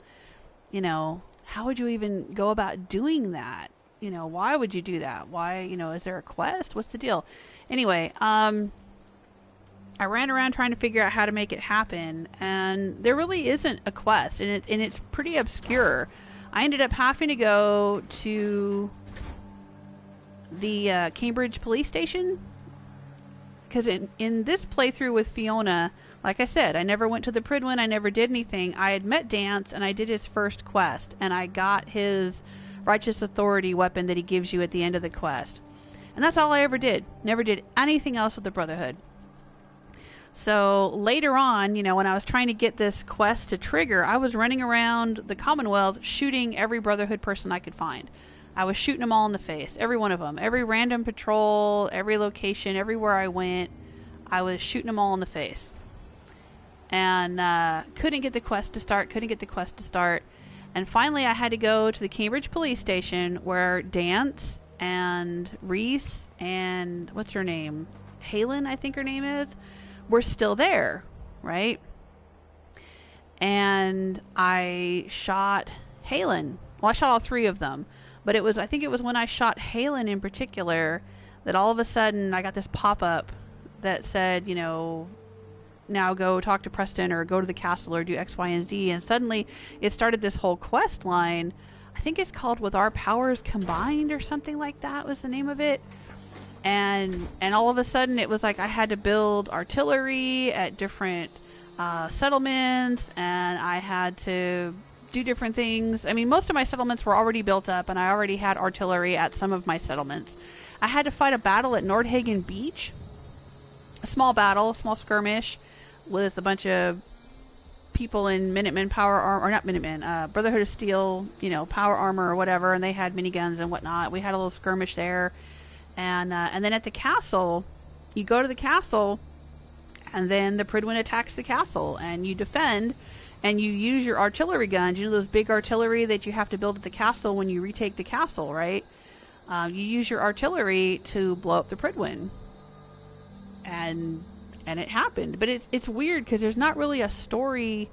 how would you even go about doing that? Why would you do that? Why, is there a quest? What's the deal? Anyway, I ran around trying to figure out how to make it happen, and there really isn't a quest, and it's pretty obscure. I ended up having to go to the Cambridge police station, because in this playthrough with Fiona, like I said, I never went to the Prydwen, I never did anything. I had met Dance, and I did his first quest, and I got his Righteous Authority weapon that he gives you at the end of the quest. And that's all I ever did. Never did anything else with the Brotherhood. So later on, when I was trying to get this quest to trigger, I was running around the Commonwealth shooting every Brotherhood person I could find. I was shooting them all in the face, every one of them. Every random patrol, every location, everywhere I went, I was shooting them all in the face. And couldn't get the quest to start, And finally I had to go to the Cambridge police station where Dance and Reese and, what's her name? Halen, I think her name is. We're still there, right? And I shot Halen. Well, I shot all three of them. But I think it was when I shot Halen in particular that all of a sudden I got this pop-up that said, now go talk to Preston or go to the castle or do X, Y, and Z. And suddenly it started this whole quest line. I think it's called With Our Powers Combined or something like that was the name of it. And all of a sudden it was like I had to build artillery at different settlements, and I had to do different things. I mean, most of my settlements were already built up, and I already had artillery at some of my settlements. I had to fight a battle at Nordhagen Beach. A small battle, small skirmish, with a bunch of people in Minutemen power armor, or not Minutemen, Brotherhood of Steel, power armor or whatever, and they had miniguns and whatnot. We had a little skirmish there. And then at the castle, you go to the castle, and then the Prydwen attacks the castle, and you defend, and you use your artillery guns. Those big artillery that you have to build at the castle when you retake the castle, right? You use your artillery to blow up the Prydwen. And it happened. But it's weird, because there's not really a story.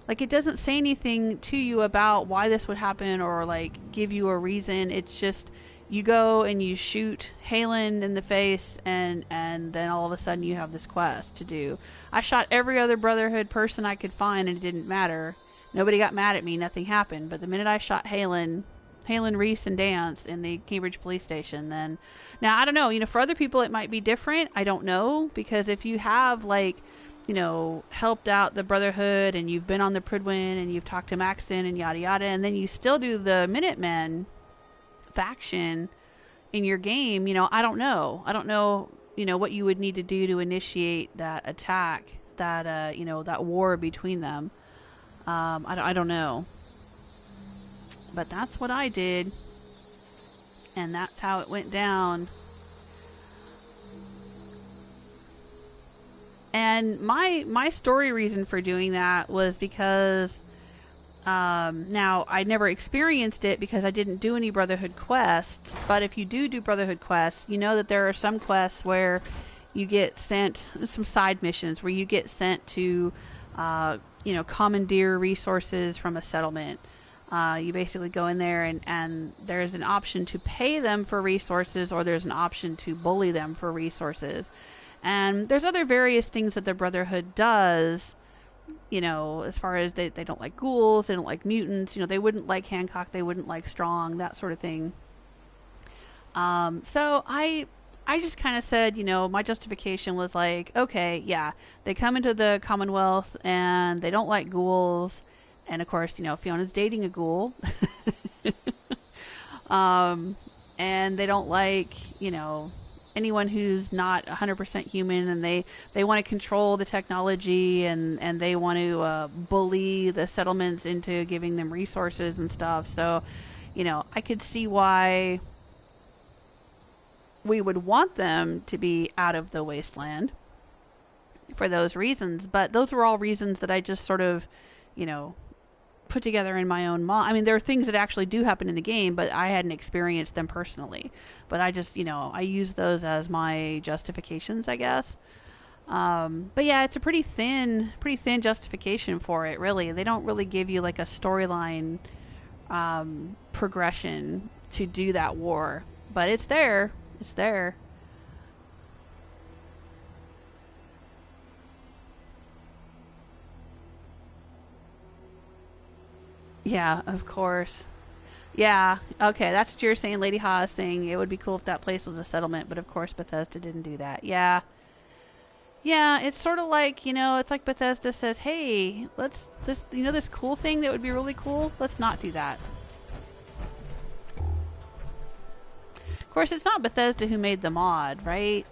Like, it doesn't say anything to you about why this would happen or, give you a reason. It's just, you go and you shoot Halen in the face, and then all of a sudden you have this quest to do. I shot every other Brotherhood person I could find, and it didn't matter. Nobody got mad at me. Nothing happened. But the minute I shot Halen, Reese, and Dance in the Cambridge police station, then... Now, I don't know. For other people it might be different. I don't know. Because if you have, helped out the Brotherhood, and you've been on the Prydwen, and you've talked to Maxton, and yada yada, and then you still do the Minutemen faction in your game, I don't know. I don't know, what you would need to do to initiate that attack, that, that war between them. I don't know. But that's what I did. And that's how it went down. And my story reason for doing that was because now I never experienced it because I didn't do any Brotherhood quests, but if you do Brotherhood quests, you know that there are some quests where you get sent, some side missions where you get sent to commandeer resources from a settlement. You basically go in there and there's an option to pay them for resources, or there's an option to bully them for resources. And there's other various things that the Brotherhood does, as far as they don't like ghouls, they don't like mutants, they wouldn't like Hancock, they wouldn't like Strong, that sort of thing. So I I just kind of said, you know, my justification was like, okay, yeah, they come into the Commonwealth and they don't like ghouls, and of course, you know, Fiona's dating a ghoul, um, and they don't like, you know, anyone who's not 100% human, and they want to control the technology, and they want to bully the settlements into giving them resources and stuff. So, you know, I could see why we would want them to be out of the wasteland for those reasons, but those were all reasons that I just sort of, you know, put together in my own mind. I mean, there are things that actually do happen in the game, but I hadn't experienced them personally. But I just, you know, I use those as my justifications, I guess. But yeah, it's a pretty thin justification for it, really. They don't really give you like a storyline progression to do that war, but it's there. It's there. Yeah, of course. Yeah, okay, that's what you're saying, Lady Haas saying it would be cool if that place was a settlement, but of course Bethesda didn't do that. Yeah. Yeah, it's sort of like, you know, it's like Bethesda says, hey, you know, this cool thing that would be really cool? Let's not do that. Of course, it's not Bethesda who made the mod, right?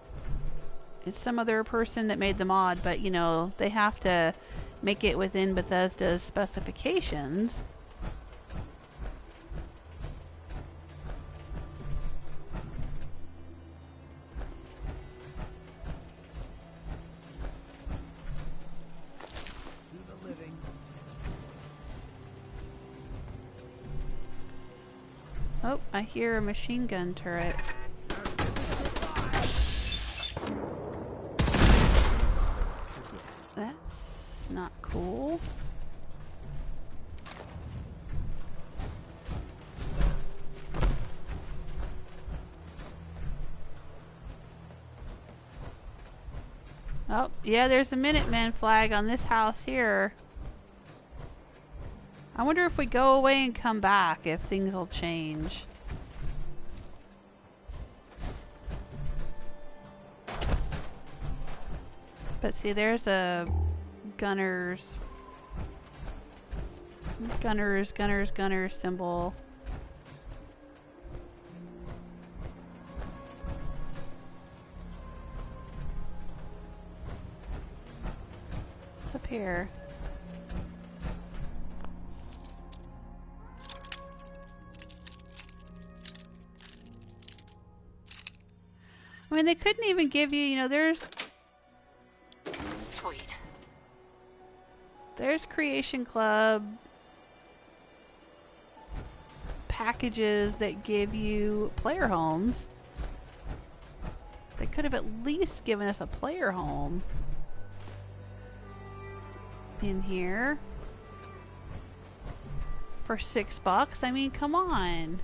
It's some other person that made the mod, but, you know, they have to make it within Bethesda's specifications. Oh, I hear a machine gun turret. That's not cool. Oh, yeah, there's a Minuteman flag on this house here. I wonder if we go away and come back, if things will change. But see, there's a gunners symbol. What's up here? I mean, they couldn't even give you, you know, there's
Sweet.
There's Creation Club packages that give you player homes. They could have at least given us a player home in here for $6. I mean, come on.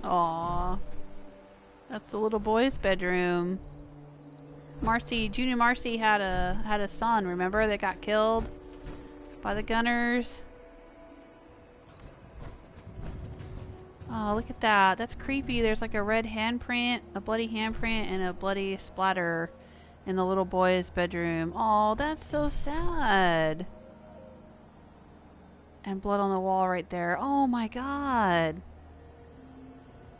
Aww. That's the little boy's bedroom. Marcy, Junior Marcy had a son, remember? That got killed by the gunners. Oh, look at that. That's creepy. There's like a red handprint, a bloody handprint, and a bloody splatter in the little boy's bedroom. Oh, that's so sad. And blood on the wall right there. Oh my god.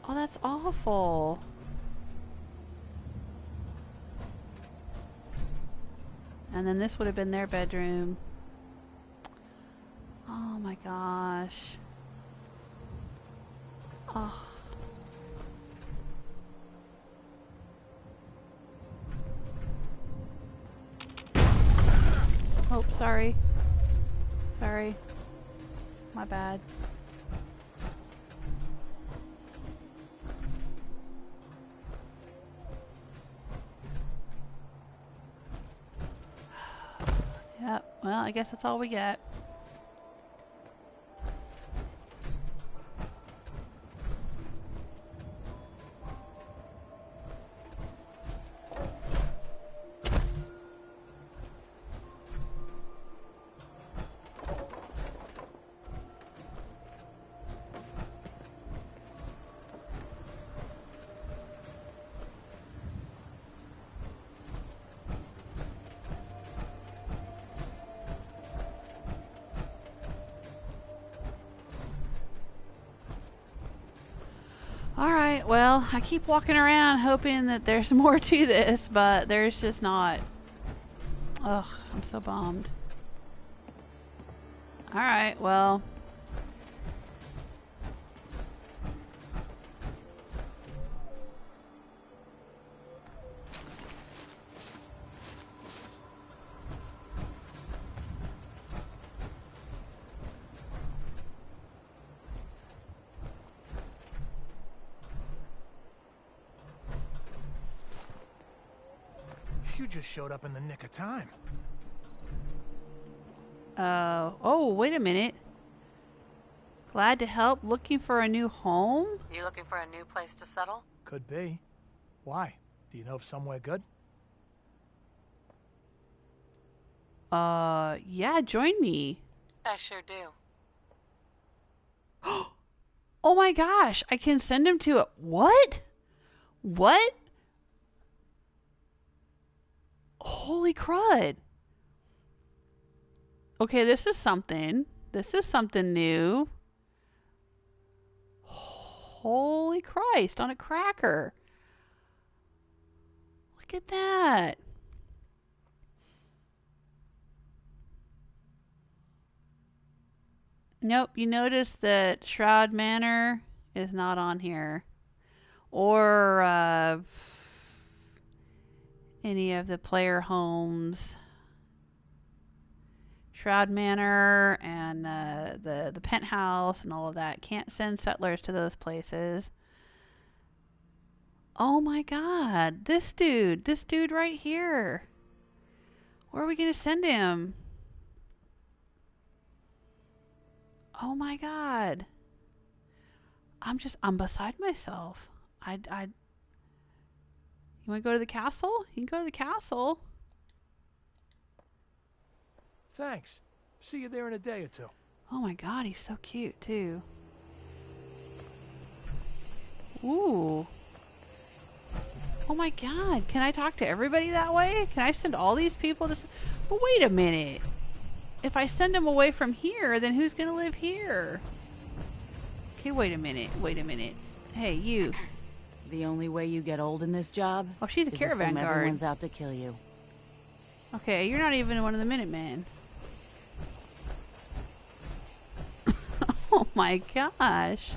Oh, that's awful. And then this would have been their bedroom. Oh my gosh. Oh. Oh, sorry. Sorry. My bad. Well, I guess that's all we get. Alright, well, I keep walking around hoping that there's more to this, but there's just not. Ugh, I'm so bummed. Alright, well.
You just showed up in the nick of time.
Oh, wait a minute. Glad to help, looking for a new home?
You looking for a new place to settle?
Could be. Why? Do you know of somewhere good?
Yeah, join me.
I sure do.
Oh my gosh, I can send him to a... What? What? Holy crud. Okay, this is something. This is something new. Holy Christ, on a cracker. Look at that. Nope, you notice that Shroud Manor is not on here. Or any of the player homes. Shroud Manor and the penthouse and all of that. Can't send settlers to those places. Oh my god, this dude right here. Where are we going to send him? Oh my god. I'm beside myself. You want to go to the castle? You can go to the castle.
Thanks. See you there in a day or two.
Oh my god, he's so cute too. Ooh. Oh my god, can I talk to everybody that way? Can I send all these people to... But wait a minute. If I send them away from here, then who's going to live here? Okay, wait a minute. Hey, you.
The only way you get old in this job...
Oh, she's a
is
caravan
assume
guard.
Everyone's out to kill you.
Okay, you're not even one of the Minutemen. Oh my gosh.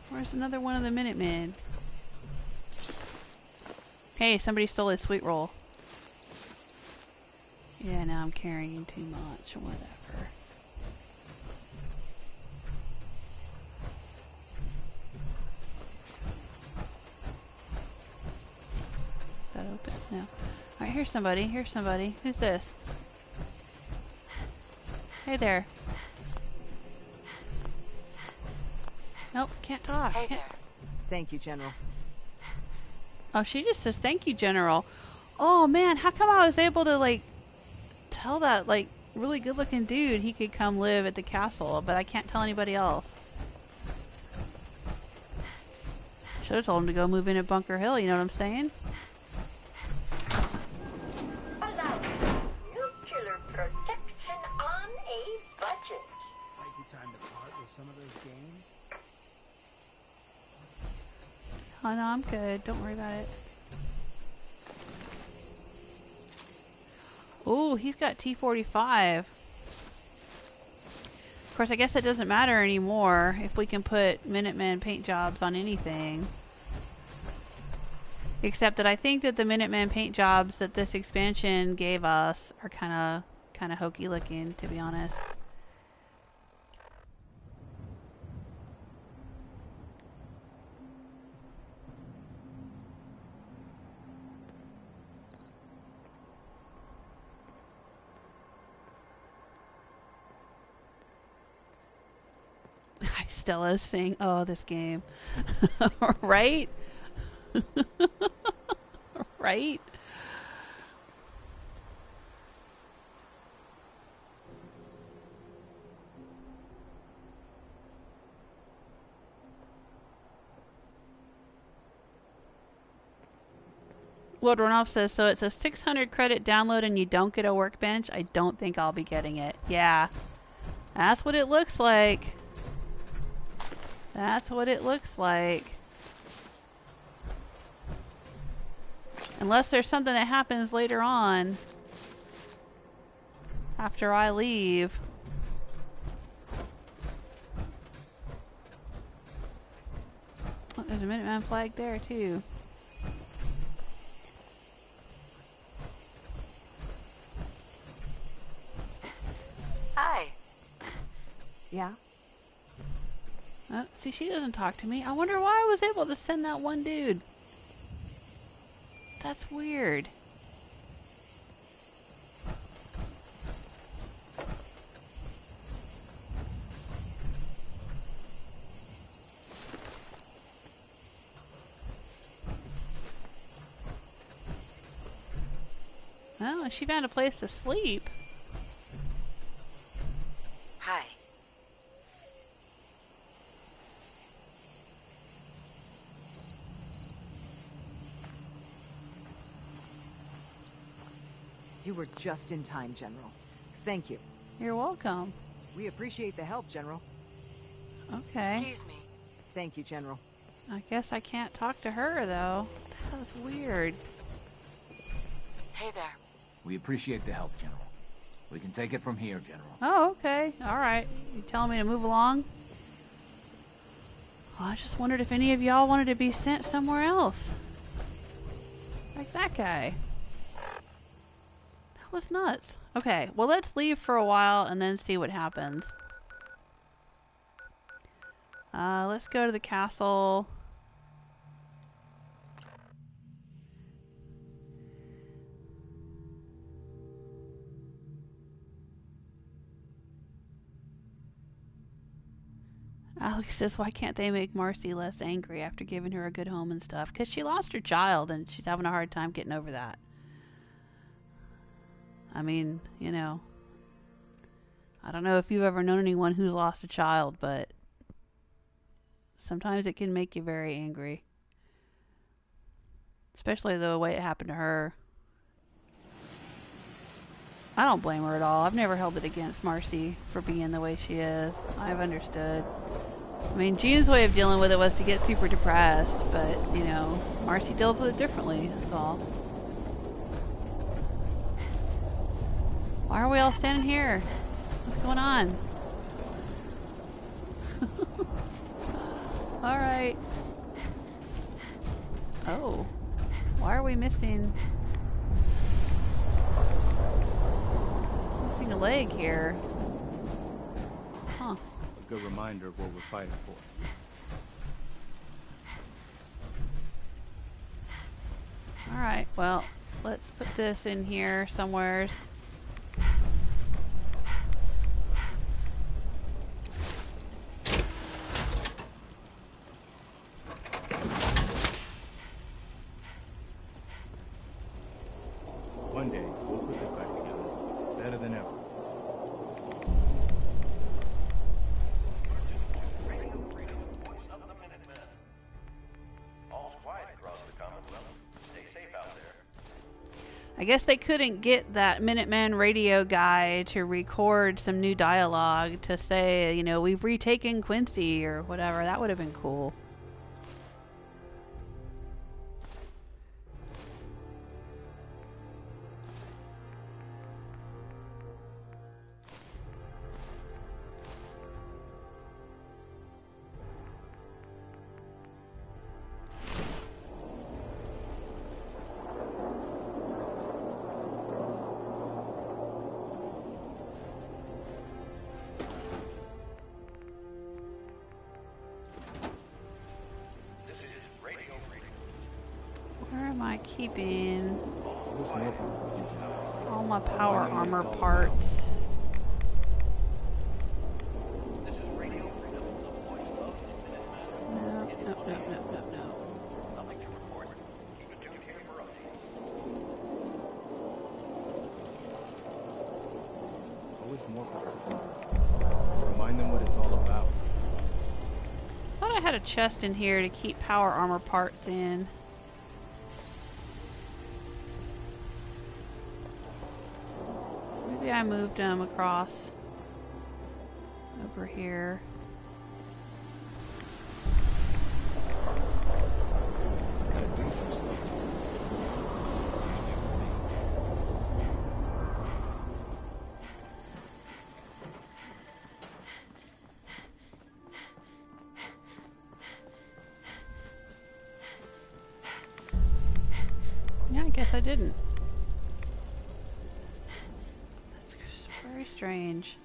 Where's another one of the Minutemen? Hey, somebody stole his sweet roll. Yeah, now I'm carrying too much. Whatever. Is that open? No. Alright, here's somebody. Who's this? Hey there. Nope, can't talk.
Hey
Can't-
there.
Thank you, General.
Oh, she just says, thank you, General. Oh, man, how come I was able to, like, tell that, like, really good-looking dude he could come live at the castle, but I can't tell anybody else. Should have told him to go move in at Bunker Hill, you know what I'm saying?
Nuclear protection on a budget.
Might be time to part with some of those games.
Oh, no, I'm good. Don't worry about it. Ooh, he's got T-45. Of course, I guess that doesn't matter anymore if we can put Minutemen paint jobs on anything. Except that I think that the Minutemen paint jobs that this expansion gave us are kind of hokey looking, to be honest. Stella's saying, "Oh, this game." Right? Right? Lord Runoff says, so it's a 600 credit download and you don't get a workbench? I don't think I'll be getting it. Yeah. That's what it looks like. That's what it looks like. Unless there's something that happens later on. After I leave. Oh, there's a Minuteman flag there too.
Hi.
Yeah?
Oh, see, she doesn't talk to me. I wonder why I was able to send that one dude. That's weird. Oh, she found a place to sleep.
Hi.
You were just in time, General. Thank you.
You're welcome.
We appreciate the help, General.
Okay.
Excuse me.
Thank you, General.
I guess I can't talk to her, though. That was weird.
Hey there.
We appreciate the help, General. We can take it from here, General.
Oh, okay. Alright. You telling me to move along? Oh, I just wondered if any of y'all wanted to be sent somewhere else. Like that guy. That was nuts. Okay, well, let's leave for a while and then see what happens. Let's go to the castle. Alex says, why can't they make Marcy less angry after giving her a good home and stuff? Because she lost her child and she's having a hard time getting over that. I mean, you know, I don't know if you've ever known anyone who's lost a child, but sometimes it can make you very angry. Especially the way it happened to her. I don't blame her at all. I've never held it against Marcy for being the way she is. I've understood. I mean, Jean's way of dealing with it was to get super depressed, but, you know, Marcy deals with it differently, that's all. Why are we all standing here? What's going on? Alright. Oh. Why are we missing... missing a leg here? Huh.
A good reminder of what we're fighting for.
Alright, well, let's put this in here somewheres.
One day, we'll put this back together. Better than ever.
I guess they couldn't get that Minuteman radio guy to record some new dialogue to say, you know, we've retaken Quincy or whatever. That would have been cool. Where am I keeping all my power armor parts? thought I had a chest in here to keep power armor parts in. Maybe I moved them across over here.
Kind of dangerous.
Yeah, I guess I didn't. That's very strange.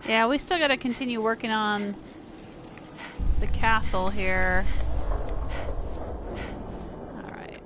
Yeah, we still gotta continue working on the castle here. Alright.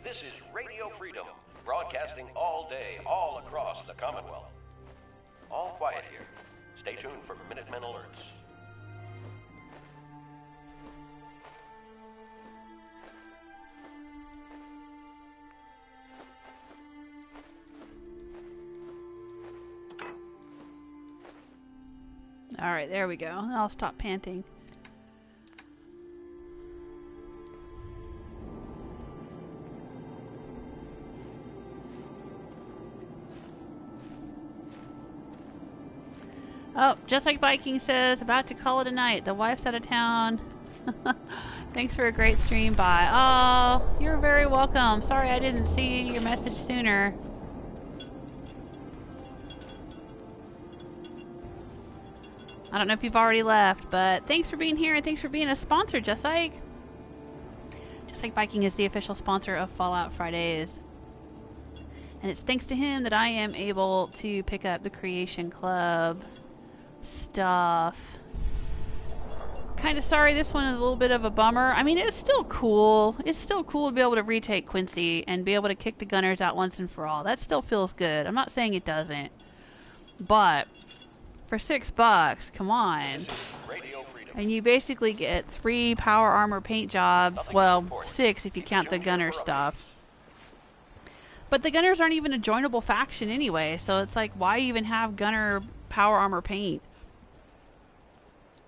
This is Radio Freedom, broadcasting all day, all across the Commonwealth. All quiet here. Stay tuned for Minutemen alerts.
Alright, there we go. I'll stop panting. Oh, just like Viking says, about to call it a night. The wife's out of town. Thanks for a great stream. Bye. Oh, you're very welcome. Sorry I didn't see your message sooner. I don't know if you've already left, but thanks for being here and thanks for being a sponsor, Just Like. Just Like Viking is the official sponsor of Fallout Fridays. And it's thanks to him that I am able to pick up the Creation Club stuff. Kind of sorry this one is a little bit of a bummer. I mean, it's still cool. It's still cool to be able to retake Quincy and be able to kick the gunners out once and for all. That still feels good. I'm not saying it doesn't. But for $6, come on. And you basically get 3 power armor paint jobs. Well, 6 if you count the gunner stuff. But the gunners aren't even a joinable faction anyway, so it's like, why even have gunner power armor paint?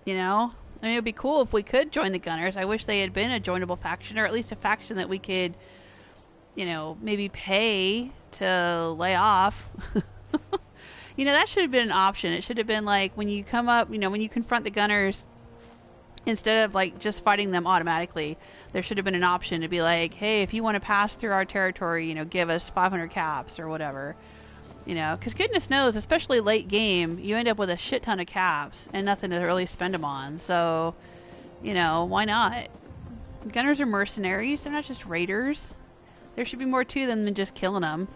You know? I mean, it would be cool if we could join the gunners. I wish they had been a joinable faction, or at least a faction that we could, you know, maybe pay to lay off. You know, that should have been an option. It should have been like, when you come up, you know, when you confront the gunners, instead of like just fighting them automatically, there should have been an option to be like, hey, if you want to pass through our territory, you know, give us 500 caps or whatever. You know, because goodness knows, especially late game, you end up with a shit ton of caps and nothing to really spend them on. So, you know, why not? Gunners are mercenaries. They're not just raiders. There should be more to them than just killing them.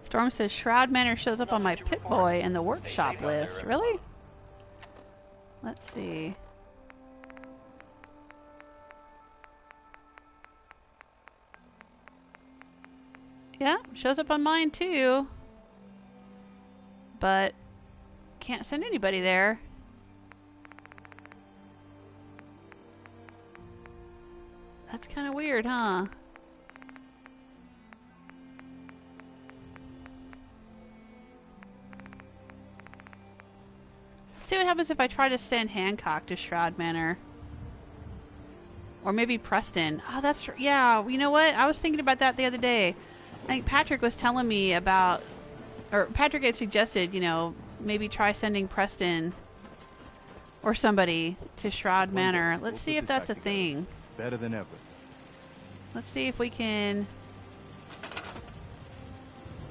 Storm says Shroud Manor shows up on my Pip-Boy and the workshop list. Really? Let's see. Yeah, shows up on mine too. But can't send anybody there. That's kind of weird, huh? See what happens if I try to send Hancock to Shroud Manor. Or maybe Preston. Oh, that's... Yeah, you know what? I was thinking about that the other day. I think Patrick was telling me about... Or Patrick had suggested, you know, maybe try sending Preston or somebody to Shroud Manor. Let's see if that's a thing.
Better than ever.
Let's see if we can...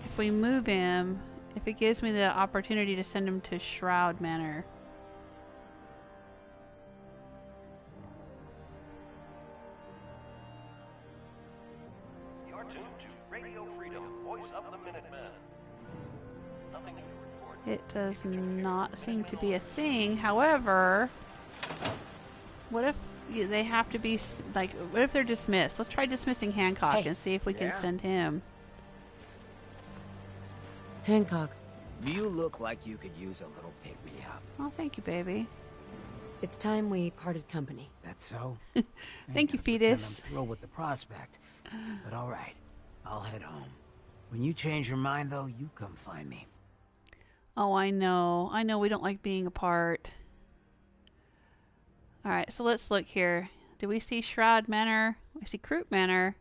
If we move him... If it gives me the opportunity to send him to Shroud Manor.
are tuned to Radio Freedom, voice of the Minutemen. Nothing new to report.
It does not seem to be a thing. However, what if they have to be, like, what if they're dismissed? Let's try dismissing Hancock and see if we can send him.
Hancock.
You look like you could use a little pick-me-up.
Oh, thank you, baby.
It's time we parted company.
That's so?
Thank you,
I'm
Fetus.
thrilled with the prospect. But all right, I'll head home. When you change your mind, though, you come find me.
Oh, I know. I know we don't like being apart. Alright, so let's look here. Do we see Shroud Manor? We see Croup Manor.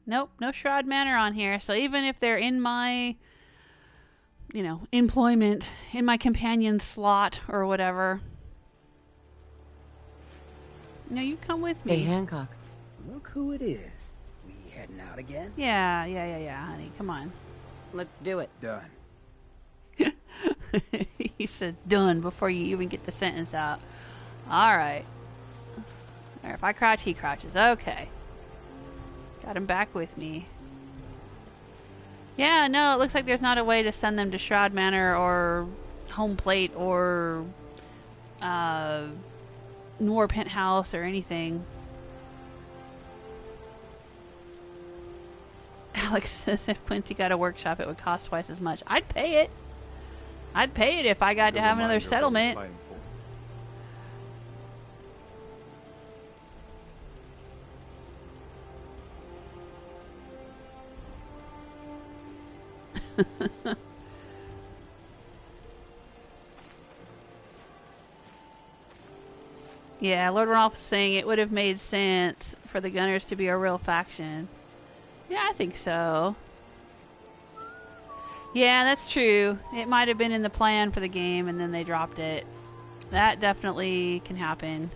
Nope, no Shroud Manor on here. So even if they're in my, you know, employment, in my companion slot or whatever. No, you come with me.
Hey, Hancock.
Look who it is. We heading out again?
Yeah, honey. Come on.
Let's do it.
Done.
He says done before you even get the sentence out. Alright. If I crouch, he crouches. Okay. Got him back with me. Yeah, no, it looks like there's not a way to send them to Shroud Manor or Home Plate or Noor Penthouse or anything. Alex says if Quincy got a workshop, it would cost twice as much. I'd pay it. I'd pay it if I got to have another settlement. Yeah, Lord Rolf is saying it would have made sense for the Gunners to be a real faction. Yeah, I think so. Yeah, that's true. It might have been in the plan for the game and then they dropped it. That definitely can happen.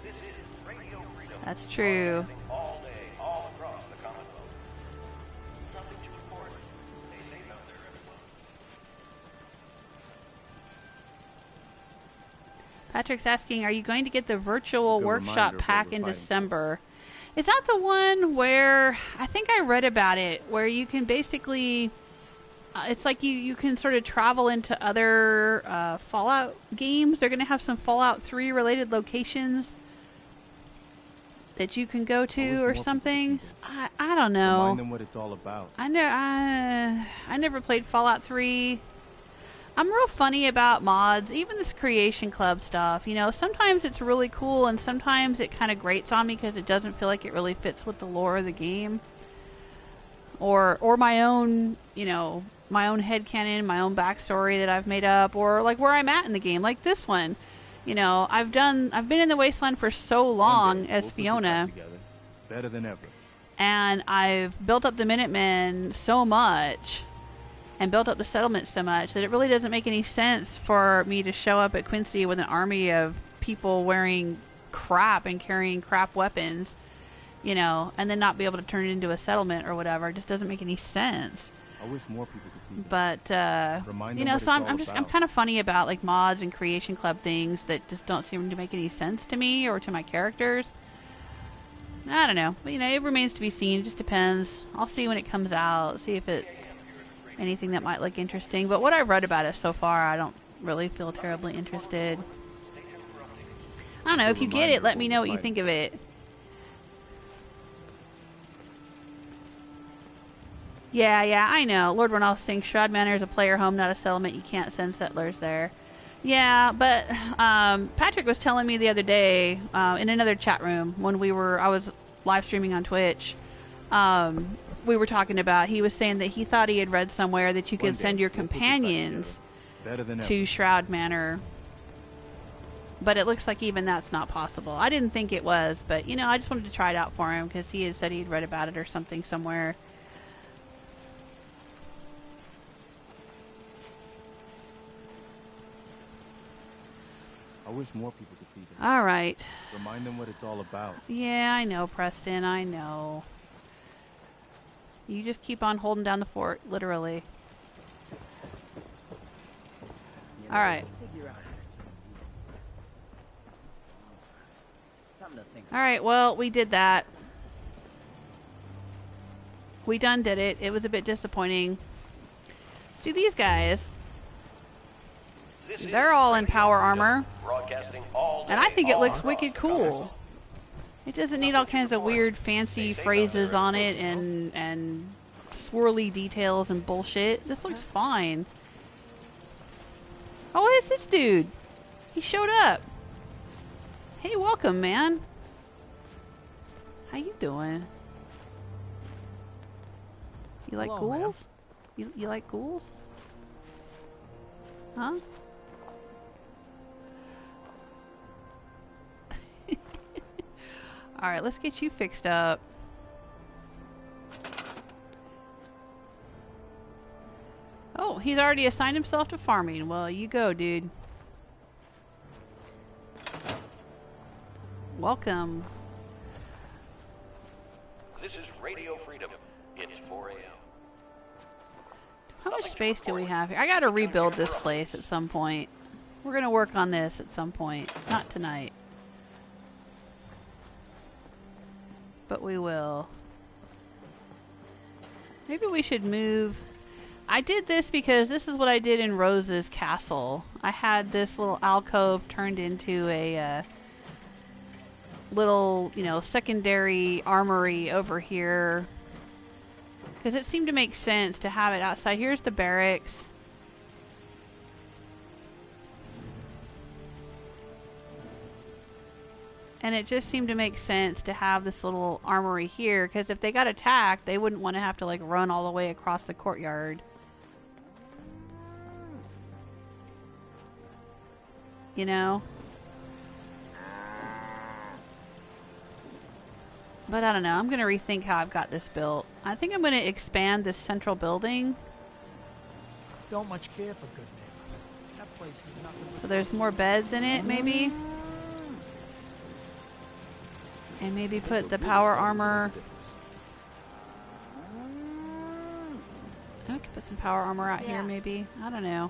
This is Radio Freedom.
That's true.
All day, all across the Commonwealth. Nothing to report. Stay safe out there, everyone.
Patrick's asking, are you going to get the virtual
Good
workshop
reminder of
pack
what we're
in
fighting
December? Is that the one where, I think I read about it, where you can basically, it's like you can sort of travel into other Fallout games. They're going to have some Fallout 3 related locations that you can go to or something. I don't know.
Remind them what it's all about.
I never played Fallout 3. I'm real funny about mods, even this Creation Club stuff. You know, sometimes it's really cool and sometimes it kind of grates on me because it doesn't feel like it really fits with the lore of the game. Or my own, you know, my own headcanon, my own backstory that I've made up, or like where I'm at in the game, like this one. You know, I've been in the wasteland for so long as Fiona.
Better than ever.
And I've built up the Minutemen so much and built up the settlement so much that it really doesn't make any sense for me to show up at Quincy with an army of people wearing crap and carrying crap weapons, you know, and then not be able to turn it into a settlement or whatever. It just doesn't make any sense.
I wish more people could see this.
But you know, so I'm kind of funny about like mods and Creation Club things that just don't seem to make any sense to me or to my characters. I don't know, but you know, it remains to be seen. It just depends. I'll see when it comes out, see if it's anything that might look interesting. But what I've read about it so far, I don't really feel terribly interested. I don't know, if you get it, let me know what you think of it. Yeah, I know. Lord Ronald saying Shroud Manor is a player home, not a settlement. You can't send settlers there. Yeah, but Patrick was telling me the other day in another chat room when I was live streaming on Twitch. We were talking about, he was saying that he thought he had read somewhere that you could send your companions to Shroud Manor. But it looks like even that's not possible. I didn't think it was, but you know, I just wanted to try it out for him because he had said he'd read about it or something somewhere.
I wish more people could see this.
All right.
Remind them what it's all about.
Yeah, I know, Preston. I know. You just keep on holding down the fort, literally.
You know,
All right.
we'll figure out how to do it. Something to think
All right, well, we did that. We done did it. It was a bit disappointing. Let's do these guys. They're all in power armor. And I think it looks wicked cool. It doesn't need all kinds of weird fancy phrases on it and swirly details and bullshit. This looks fine. Oh, it's this dude. He showed up. Hey, welcome, man. How you doing? You like
Hello,
ghouls? You like ghouls? Huh? Alright, let's get you fixed up. Oh, he's already assigned himself to farming. Well, you go, dude. Welcome.
This is Radio Freedom. It's 4 a.m.
How much space do we have here? I gotta rebuild this place at some point. We're gonna work on this at some point. Not tonight. But we will. Maybe we should move. I did this because this is what I did in Rose's castle. I had this little alcove turned into a little, you know, secondary armory over here. Because it seemed to make sense to have it outside. Here's the barracks. And it just seemed to make sense to have this little armory here, because if they got attacked, they wouldn't want to have to like run all the way across the courtyard. You know? But I don't know. I'm going to rethink how I've got this built. I think I'm going to expand this central building.
Don't much care for good neighbors. That place is nothing but...
So there's more beds in it, maybe? And maybe put the power armor... I could put some power armor out here, maybe. I don't know.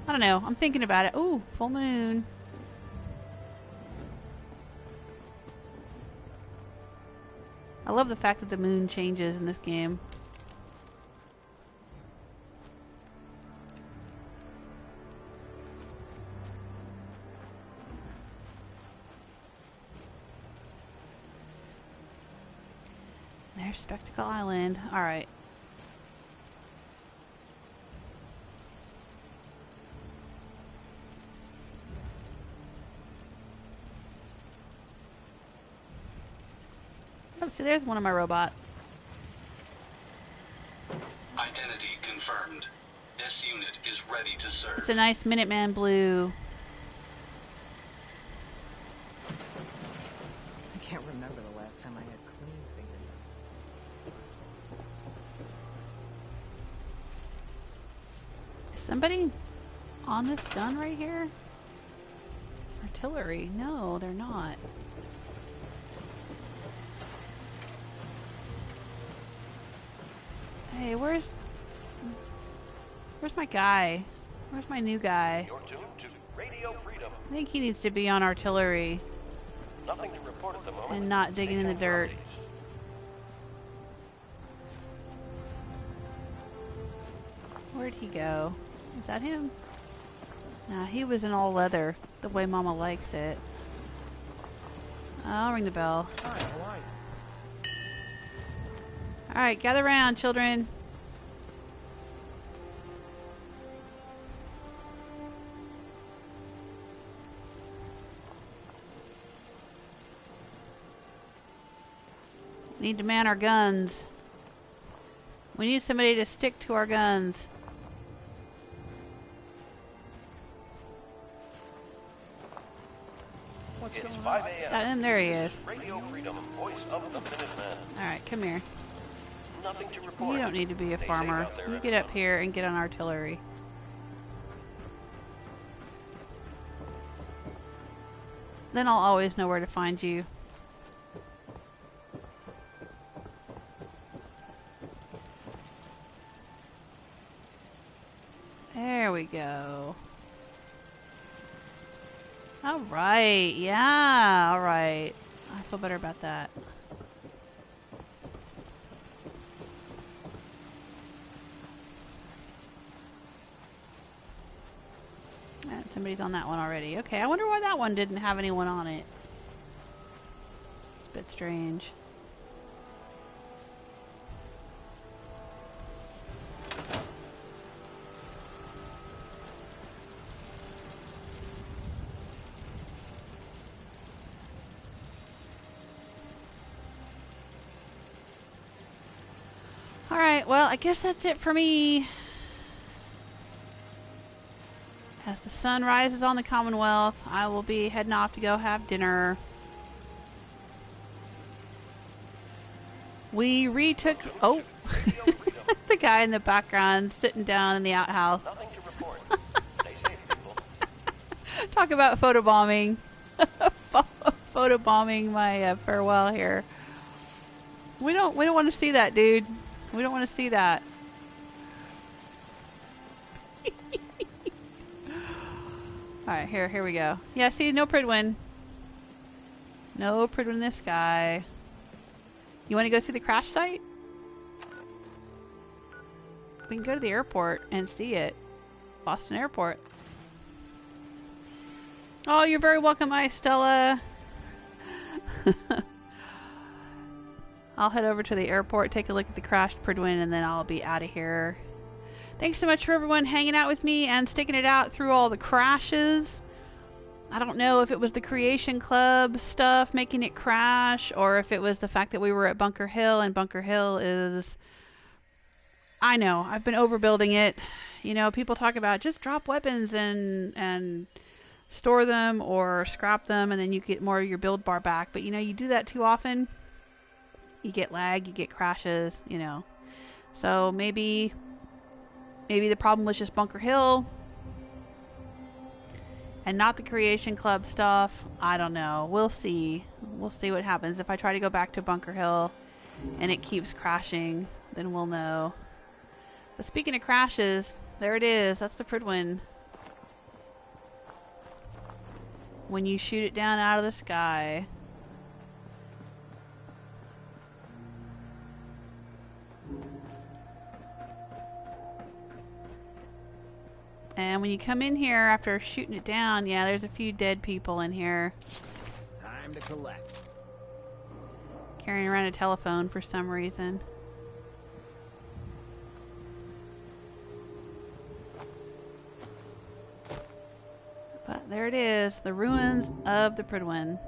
I don't know. I'm thinking about it. Ooh, full moon. I love the fact that the moon changes in this game. There's Spectacle Island. Alright. Oh, so there's one of my robots.
Identity confirmed. This unit is ready to serve.
It's a nice Minuteman blue.
I can't remember the last time I had clean fingernails.
Is somebody on this gun right here? Artillery. No, they're not. Hey, where's my guy? Where's my new guy?
You're tuned to Radio Freedom.
I think he needs to be on artillery
Nothing to report at the moment.
and not digging in the dirt. Where'd he go? Is that him? Nah, he was in all leather, the way Mama likes it. I'll ring the bell.
Hi, how are you?
Alright, gather round, children. Need to man our guns. We need somebody to stick to our guns.
What's
It's
going
5
on?
a.m.
Got him, there he is.
Radio Freedom, voice of the Minutemen.
Alright, come here.
Nothing to report.
You don't need to be a
Stay safe
farmer.
out there,
You get up
everyone.
here and get on artillery. Then I'll always know where to find you. There we go. Alright, yeah, alright. I feel better about that. Somebody's on that one already. Okay, I wonder why that one didn't have anyone on it. It's a bit strange. Alright, well, I guess that's it for me. As the sun rises on the Commonwealth, I will be heading off to go have dinner. We retook... Oh! The guy in the background sitting down in the outhouse.
Nothing to report. Stay safe, people.
Talk about photobombing. Photobombing my farewell here. We don't want to see that, dude. We don't want to see that. Alright, here we go. Yeah, see, no Prydwen. No Prydwen this guy. You want to go see the crash site? We can go to the airport and see it. Boston Airport. Oh, you're very welcome, Stella. I'll head over to the airport, take a look at the crashed Prydwen, and then I'll be out of here. Thanks so much for everyone hanging out with me and sticking it out through all the crashes. I don't know if it was the Creation Club stuff making it crash, or if it was the fact that we were at Bunker Hill, and Bunker Hill is... I know, I've been overbuilding it. You know, people talk about just drop weapons and store them or scrap them, and then you get more of your build bar back. But, you know, you do that too often, you get lag, you get crashes, you know. So maybe the problem was just Bunker Hill and not the Creation Club stuff. I don't know. We'll see. We'll see what happens. If I try to go back to Bunker Hill and it keeps crashing, then we'll know. But speaking of crashes, there it is. That's the Prydwen. When you shoot it down out of the sky. And when you come in here after shooting it down, yeah, there's a few dead people in here.
Time to collect.
Carrying around a telephone for some reason. But there it is, the ruins of the Prydwen.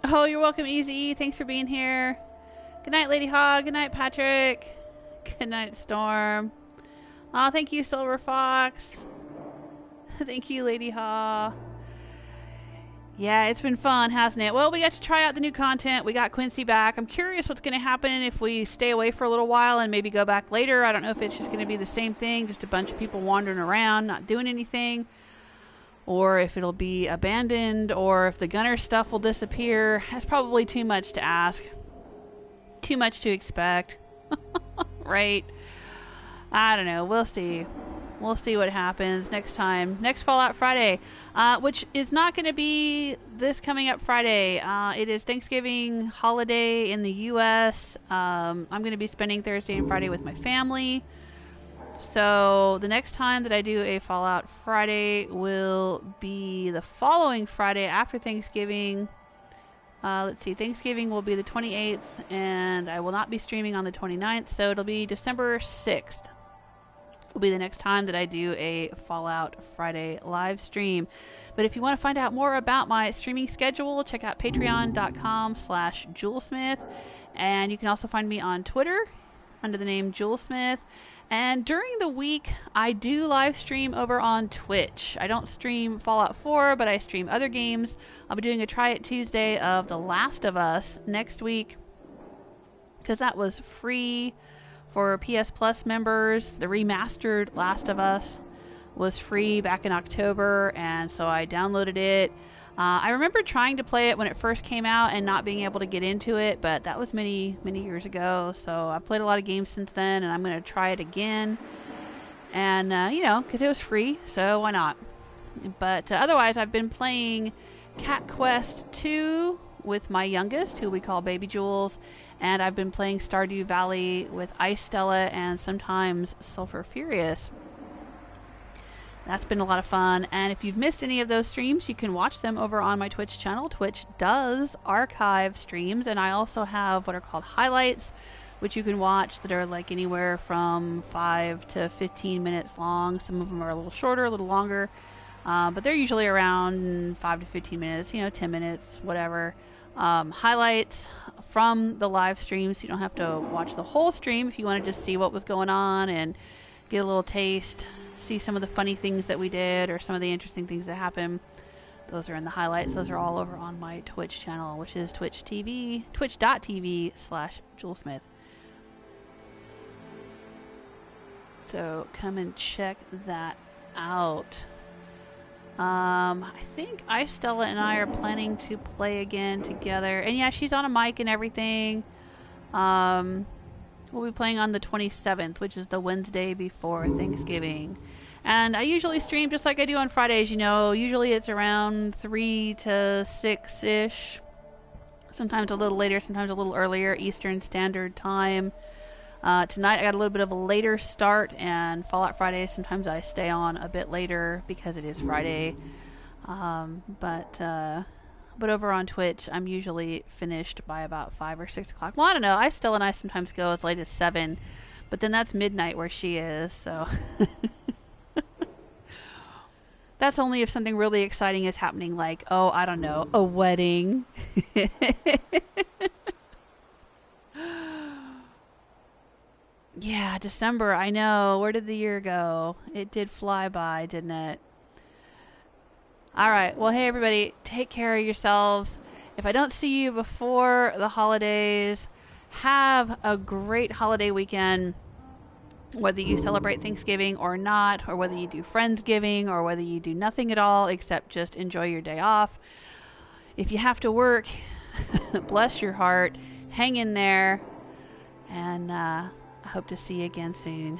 Oh, you're welcome, Easy. Thanks for being here. Good night, Lady Hog. Good night, Patrick. Good night, Storm. Oh, thank you, Silver Fox. Thank you, Lady Haw. Yeah, it's been fun, hasn't it? Well, we got to try out the new content. We got Quincy back. I'm curious what's going to happen if we stay away for a little while and maybe go back later. I don't know if it's just going to be the same thing, just a bunch of people wandering around, not doing anything. Or if it'll be abandoned, or if the gunner stuff will disappear. That's probably too much to ask. Too much to expect. Right? I don't know. We'll see. We'll see what happens next time. Next Fallout Friday. Which is not going to be this coming up Friday. It is Thanksgiving holiday in the U.S. I'm going to be spending Thursday and Friday with my family. So the next time that I do a Fallout Friday will be the following Friday after Thanksgiving. Let's see, Thanksgiving will be the 28th, and I will not be streaming on the 29th, so it'll be December 6th. will be the next time that I do a Fallout Friday live stream. But if you want to find out more about my streaming schedule, check out patreon.com/JewelSmith. And you can also find me on Twitter under the name JewelSmith. And during the week, I do live stream over on Twitch. I don't stream Fallout 4, but I stream other games. I'll be doing a Try It Tuesday of The Last of Us next week, because that was free for PS Plus members. The remastered Last of Us was free back in October, and so I downloaded it. I remember trying to play it when it first came out and not being able to get into it, but that was many, many years ago. So I've played a lot of games since then, and I'm going to try it again. And, you know, because it was free, so why not? But otherwise, I've been playing Cat Quest 2 with my youngest, who we call Baby Jules, and I've been playing Stardew Valley with Ice Stella and sometimes Sulfur Furious. That's been a lot of fun, and if you've missed any of those streams, you can watch them over on my Twitch channel. Twitch does archive streams, and I also have what are called highlights, which you can watch that are like anywhere from 5 to 15 minutes long. Some of them are a little shorter, a little longer, but they're usually around 5 to 15 minutes, you know, 10 minutes, whatever. Highlights from the live stream, so you don't have to watch the whole stream if you want to just see what was going on and get a little taste, see some of the funny things that we did or some of the interesting things that happened. Those are in the highlights. Those are all over on my Twitch channel, which is twitch.tv/JewelSmith. So come and check that out. I think Ice Stella and I are planning to play again together. And yeah, she's on a mic and everything. We'll be playing on the 27th, which is the Wednesday before Thanksgiving. And I usually stream just like I do on Fridays, you know. Usually it's around 3 to 6-ish. Sometimes a little later, sometimes a little earlier, Eastern Standard Time. Tonight I got a little bit of a later start, and Fallout Friday, sometimes I stay on a bit later because it is Friday. But over on Twitch, I'm usually finished by about 5 or 6 o'clock. Well, I don't know. I sometimes go as late as 7, but then that's midnight where she is, so... That's only if something really exciting is happening, like, oh, I don't know, a wedding. Yeah, December, I know. Where did the year go? It did fly by, didn't it? All right. Well, hey, everybody, take care of yourselves. If I don't see you before the holidays, have a great holiday weekend. Whether you celebrate Thanksgiving or not, or whether you do Friendsgiving, or whether you do nothing at all except just enjoy your day off. If you have to work, bless your heart, hang in there, and I hope to see you again soon.